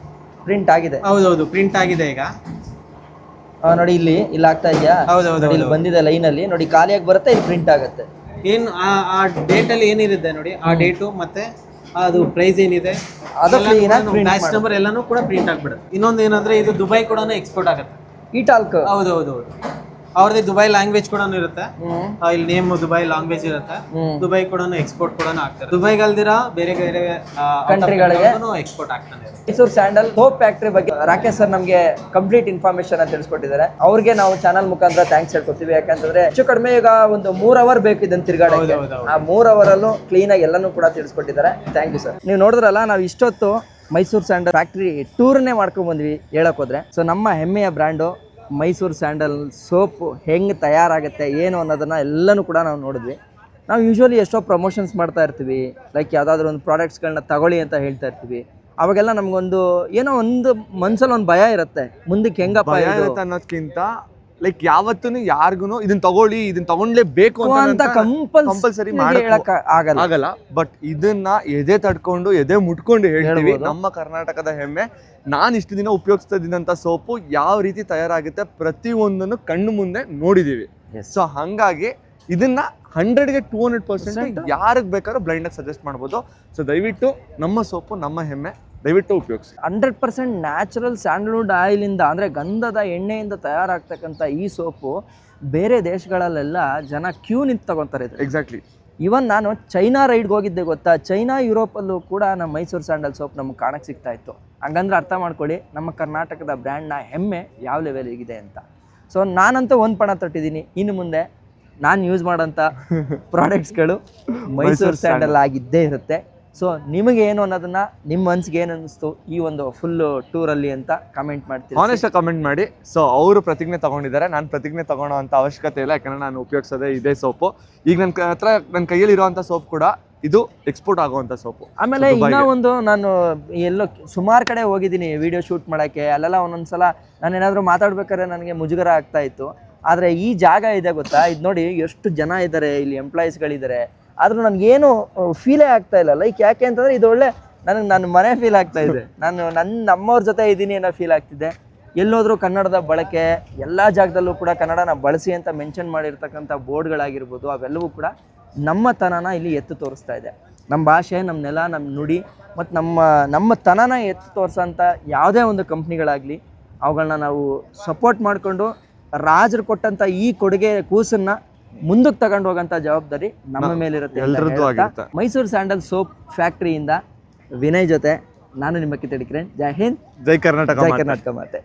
ಪ್ರಿಂಟ್ ಆಗಿದೆ. ಹೌದೌದು, ಪ್ರಿಂಟ್ ಆಗಿದೆ ಈಗ ನೋಡಿ. ಇಲ್ಲಿ ಆಗ್ತಾ ಇದೆಯಾ? ಹೌದೌದು, ಇಲ್ಲಿ ಬಂದಿದೆ ಲೈನ್ ಅಲ್ಲಿ ನೋಡಿ, ಖಾಲಿಯಾಗಿ ಬರುತ್ತೆ, ಇಲ್ಲಿ ಪ್ರಿಂಟ್ ಆಗುತ್ತೆ. ಏನ್ ಆ ಡೇಟ್ ಅಲ್ಲಿ ಏನಿರುತ್ತೆ ನೋಡಿ, ಆ ಡೇಟು ಮತ್ತೆ ಅದು ಪ್ರೈಸ್ ಏನಿದೆ, ಬ್ಯಾಚ್ ನಂಬರ್ ಎಲ್ಲಾನು ಕೂಡ ಪ್ರಿಂಟ್ ಆಗ್ಬಿಡುತ್ತೆ. ಇನ್ನೊಂದು ಏನಂದ್ರೆ ಇದು ದುಬೈ ಕೂಡ ಎಕ್ಸ್ಪೋರ್ಟ್ ಆಗುತ್ತೆ. ಈ ಟಾಲ್ಕ್ ಹೌದೌದು, ಅವ್ರದ್ದು ದುಬೈ ಲ್ಯಾಂಗ್ವೇಜ್ ಕೂಡ ಇರುತ್ತೆ. ಇಲ್ಲಿ ನೇಮ್ ದುಬೈ ಲ್ಯಾಂಗ್ವೇಜ್ ಇರುತ್ತೆ. ದುಬೈ ಕೂಡ ಎಕ್ಸ್ಪೋರ್ಟ್ ಕೂಡ ಆಗ್ತಾರೆ. ದುಬೈಗೆ ಅಲ್ದಿರಾ ಬೇರೆ ಬೇರೆ ಕಂಟ್ರಿಗಳಿಗೆ ಎಕ್ಸ್ಪೋರ್ಟ್ ಆಗ್ತಾನೆ. ಮೈಸೂರು ಸ್ಯಾಂಡಲ್ ಸೋಪ್ ಫ್ಯಾಕ್ಟರಿ ಬಗ್ಗೆ ರಾಕೇಶ್ ಸರ್ ನಮಗೆ ಕಂಪ್ಲೀಟ್ ಇನ್ಫಾರ್ಮೇಶನ್ ತಿಳಿಸ್ಕೊಟ್ಟಿದ್ದಾರೆ. ಅವ್ರಿಗೆ ನಾವು ಚಾನಲ್ ಮುಖಾಂತರ ಥ್ಯಾಂಕ್ಸ್ ಹೇಳ್ಕೊತೀವಿ. ಯಾಕಂತಂದ್ರೆ ಹೆಚ್ಚು ಕಡಿಮೆ ಈಗ ಒಂದು 3 ಅವರ್ ಬೇಕು ಇದನ್ನ ತಿರ್ಗಾಡಕ್ಕೆ. ಆ 3 ಅವರಲ್ಲೂ ಕ್ಲೀನ್ ಆಗಿ ಎಲ್ಲಾನು ಕೂಡ ತಿಳಿಸ್ಕೊಟ್ಟಿದ್ದಾರೆ. Thank you sir. ನೀವು ನೋಡಿದ್ರಲ್ಲ, ನಾವು ಇಷ್ಟೊತ್ತು ಮೈಸೂರು ಸ್ಯಾಂಡಲ್ ಫ್ಯಾಕ್ಟರಿ ಟೂರ್ನೇ ಮಾಡ್ಕೊಂಡ್ ಬಂದ್ವಿ ಹೇಳಕ್ ಹೋದ್ರೆ. ಸೊ ನಮ್ಮ ಹೆಮ್ಮೆಯ ಬ್ರ್ಯಾಂಡು ಮೈಸೂರು ಸ್ಯಾಂಡಲ್ ಸೋಪು ಹೆಂಗೆ ತಯಾರಾಗುತ್ತೆ ಏನು ಅನ್ನೋದನ್ನು ಎಲ್ಲನೂ ಕೂಡ ನಾವು ನೋಡಿದ್ವಿ. ನಾವು ಯೂಶ್ವಲಿ ಎಷ್ಟೋ ಪ್ರಮೋಷನ್ಸ್ ಮಾಡ್ತಾ ಇರ್ತೀವಿ, ಲೈಕ್ ಯಾವುದಾದ್ರೂ ಒಂದು ಪ್ರಾಡಕ್ಟ್ಸ್ಗಳನ್ನ ತಗೊಳ್ಳಿ ಅಂತ ಹೇಳ್ತಾ ಇರ್ತೀವಿ. ಅವಾಗೆಲ್ಲ ನಮಗೊಂದು ಏನೋ ಒಂದು ಮನ್ಸಲ್ಲಿ ಒಂದು ಭಯ ಇರುತ್ತೆ, ಮುಂದಕ್ಕೆ ಹೆಂಗಪ್ಪ ಅನ್ನೋದಕ್ಕಿಂತ ಲೈಕ್ ಯಾವತ್ತೂ ಯಾರಿಗೂ ಇದನ್ನ ತಗೊಳ್ಳಿ ಇದನ್ನ ತಗೊಂಡ್ಲೇಬೇಕು ಅಂತ ಕಂಪಲ್ಸರಿ ಹೇಳಕ್ ಆಗಲ್ಲ. ಆಗಲ್ಲ. ಬಟ್ ಇದನ್ನ ಎದೆ ತಡ್ಕೊಂಡು ಎದೆ ಮುಟ್ಕೊಂಡು ಹೇಳ್ತೀವಿ, ನಮ್ಮ ಕರ್ನಾಟಕದ ಹೆಮ್ಮೆ. ನಾನು ಇಷ್ಟು ದಿನ ಉಪಯೋಗಿಸ್ತಾ ಇದ್ದಂಥ ಸೋಪು ಯಾವ ರೀತಿ ತಯಾರಾಗುತ್ತೆ ಪ್ರತಿಯೊಂದನ್ನು ಕಣ್ಣು ಮುಂದೆ ನೋಡಿದೀವಿ. ಸೊ ಹಂಗಾಗಿ ಇದನ್ನ 100ಗೆ 200% ಯಾರಿಗೆ ಬೇಕಾದ್ರೂ ಬ್ಲೈಂಡ್ ಆಗಿ ಸಜೆಸ್ಟ್ ಮಾಡ್ಬೋದು. ಸೊ ದಯವಿಟ್ಟು ನಮ್ಮ ಸೋಪು ನಮ್ಮ ಹೆಮ್ಮೆ, ದಯವಿಟ್ಟು ಉಪಯೋಗಿಸಿ. 100% ನ್ಯಾಚುರಲ್ ಸ್ಯಾಂಡಲ್ವುಡ್ ಆಯಿಲಿಂದ ಅಂದರೆ ಗಂಧದ ಎಣ್ಣೆಯಿಂದ ತಯಾರಾಗ್ತಕ್ಕಂಥ ಈ ಸೋಪು ಬೇರೆ ದೇಶಗಳಲ್ಲೆಲ್ಲ ಜನ ಕ್ಯೂ ನಿಂತು ತಗೊತಾರೆ. ಎಕ್ಸಾಕ್ಟ್ಲಿ. ಇವನ್ ನಾನು ಚೈನಾ ರೈಡ್ಗೆ ಹೋಗಿದ್ದೆ ಗೊತ್ತಾ, ಚೈನಾ ಯುರೋಪಲ್ಲೂ ಕೂಡ ನಮ್ಮ ಮೈಸೂರು ಸ್ಯಾಂಡಲ್ ಸೋಪ್ ನಮ್ಗೆ ಕಾಣಕ್ಕೆ ಸಿಗ್ತಾ ಇತ್ತು. ಹಂಗಂದ್ರೆ ಅರ್ಥ ಮಾಡ್ಕೊಳ್ಳಿ ನಮ್ಮ ಕರ್ನಾಟಕದ ಬ್ರ್ಯಾಂಡ್ನ ಹೆಮ್ಮೆ ಯಾವ ಲೆವೆಲಿಗಿದೆ ಅಂತ. ಸೊ ನಾನಂತೂ ಒಂದು ಪಣ ತೊಟ್ಟಿದ್ದೀನಿ, ಇನ್ನು ಮುಂದೆ ನಾನು ಯೂಸ್ ಮಾಡೋಂಥ ಪ್ರಾಡಕ್ಟ್ಸ್ಗಳು ಮೈಸೂರು ಸ್ಯಾಂಡಲ್ ಆಗಿದ್ದೇ ಇರುತ್ತೆ. ಸೊ ನಿಮಗೆ ಏನು ಅನ್ನೋದನ್ನ ನಿಮ್ಮ ಮನ್ಸಿಗೆ ಏನು ಅನ್ನಿಸ್ತು ಈ ಒಂದು ಫುಲ್ ಟೂರಲ್ಲಿ ಅಂತ ಕಮೆಂಟ್ ಮಾಡ್ತೀನಿ. ಆನೆಸ್ಟ್ ಕಮೆಂಟ್ ಮಾಡಿ. ಸೊ ಅವರು ಪ್ರತಿಜ್ಞೆ ತಗೊಂಡಿದ್ದಾರೆ, ನಾನು ಪ್ರತಿಜ್ಞೆ ತಗೊಳ್ಳೋ ಅಂತ ಅವಶ್ಯಕತೆ ಇಲ್ಲ, ಯಾಕಂದ್ರೆ ನಾನು ಉಪಯೋಗಿಸೋದೇ ಇದೇ ಸೋಪು. ಈಗ ನನ್ನ ಕೈಯಲ್ಲಿ ಇರುವಂಥ ಸೋಪ್ ಕೂಡ ಇದು ಎಕ್ಸ್ಪೋರ್ಟ್ ಆಗುವಂಥ ಸೋಪು. ಆಮೇಲೆ ಇನ್ನೂ ಒಂದು, ನಾನು ಎಲ್ಲೋ ಸುಮಾರು ಕಡೆ ಹೋಗಿದ್ದೀನಿ ವಿಡಿಯೋ ಶೂಟ್ ಮಾಡೋಕ್ಕೆ, ಅಲ್ಲೆಲ್ಲ ಒಂದೊಂದ್ಸಲ ನಾನು ಏನಾದರೂ ಮಾತಾಡ್ಬೇಕಾದ್ರೆ ನನಗೆ ಮುಜುಗರ ಆಗ್ತಾ ಇತ್ತು. ಆದರೆ ಈ ಜಾಗ ಇದೆ ಗೊತ್ತಾ, ಇದು ನೋಡಿ ಎಷ್ಟು ಜನ ಇದ್ದಾರೆ ಇಲ್ಲಿ, ಎಂಪ್ಲಾಯೀಸ್ಗಳಿದ್ದಾರೆ, ಆದರೂ ನನಗೇನು ಫೀಲೇ ಆಗ್ತಾ ಇಲ್ಲ. ಲೈಕ್ ಯಾಕೆ ಅಂತಂದರೆ ಇದು ಒಳ್ಳೆ ನನ್ನ ಮನೆ ಫೀಲ್ ಆಗ್ತಾ ಇದೆ, ನಾನು ನಮ್ಮವ್ರ ಜೊತೆ ಇದ್ದೀನಿ ಅನ್ನೋ ಫೀಲ್ ಆಗ್ತಿದೆ. ಎಲ್ಲೋದ್ರೂ ಕನ್ನಡದ ಬಳಕೆ, ಎಲ್ಲ ಜಾಗದಲ್ಲೂ ಕೂಡ ಕನ್ನಡನ ಬಳಸಿ ಅಂತ ಮೆನ್ಷನ್ ಮಾಡಿರ್ತಕ್ಕಂಥ ಬೋರ್ಡ್ಗಳಾಗಿರ್ಬೋದು, ಅವೆಲ್ಲವೂ ಕೂಡ ನಮ್ಮ ತನನ ಇಲ್ಲಿ ಎತ್ತು ತೋರಿಸ್ತಾ ಇದೆ. ನಮ್ಮ ಭಾಷೆ, ನಮ್ಮ ನೆಲ, ನಮ್ಮ ನುಡಿ ಮತ್ತು ನಮ್ಮ ತನನ ಎತ್ತು ತೋರಿಸೋಂಥ ಯಾವುದೇ ಒಂದು ಕಂಪ್ನಿಗಳಾಗಲಿ ಅವುಗಳನ್ನ ನಾವು ಸಪೋರ್ಟ್ ಮಾಡಿಕೊಂಡು ರಾಜರು ಕೊಟ್ಟಂಥ ಈ ಕೊಡುಗೆ ಕೂಸನ್ನು ಮುಂದಕ್ಕೆ ತಗೊಂಡು ಹೋಗೋಂಥ ಜವಾಬ್ದಾರಿ ನಮ್ಮ ಮೇಲಿರುತ್ತೆ. ಎಲ್ರದ್ದು ಆಗಿರುತ್ತೆ. ಮೈಸೂರು ಸ್ಯಾಂಡಲ್ ಸೋಪ್ ಫ್ಯಾಕ್ಟ್ರಿಯಿಂದ ವಿನಯ್ ಜೊತೆ ನಾನು ನಿಮ್ಮ ಕಿತ್ತಡಿಕ್ರೇನ್. ಜೈ ಹಿಂದ್, ಜೈ ಕರ್ನಾಟಕ. ಜೈ ಕರ್ನಾಟಕ ಮಾತೆ.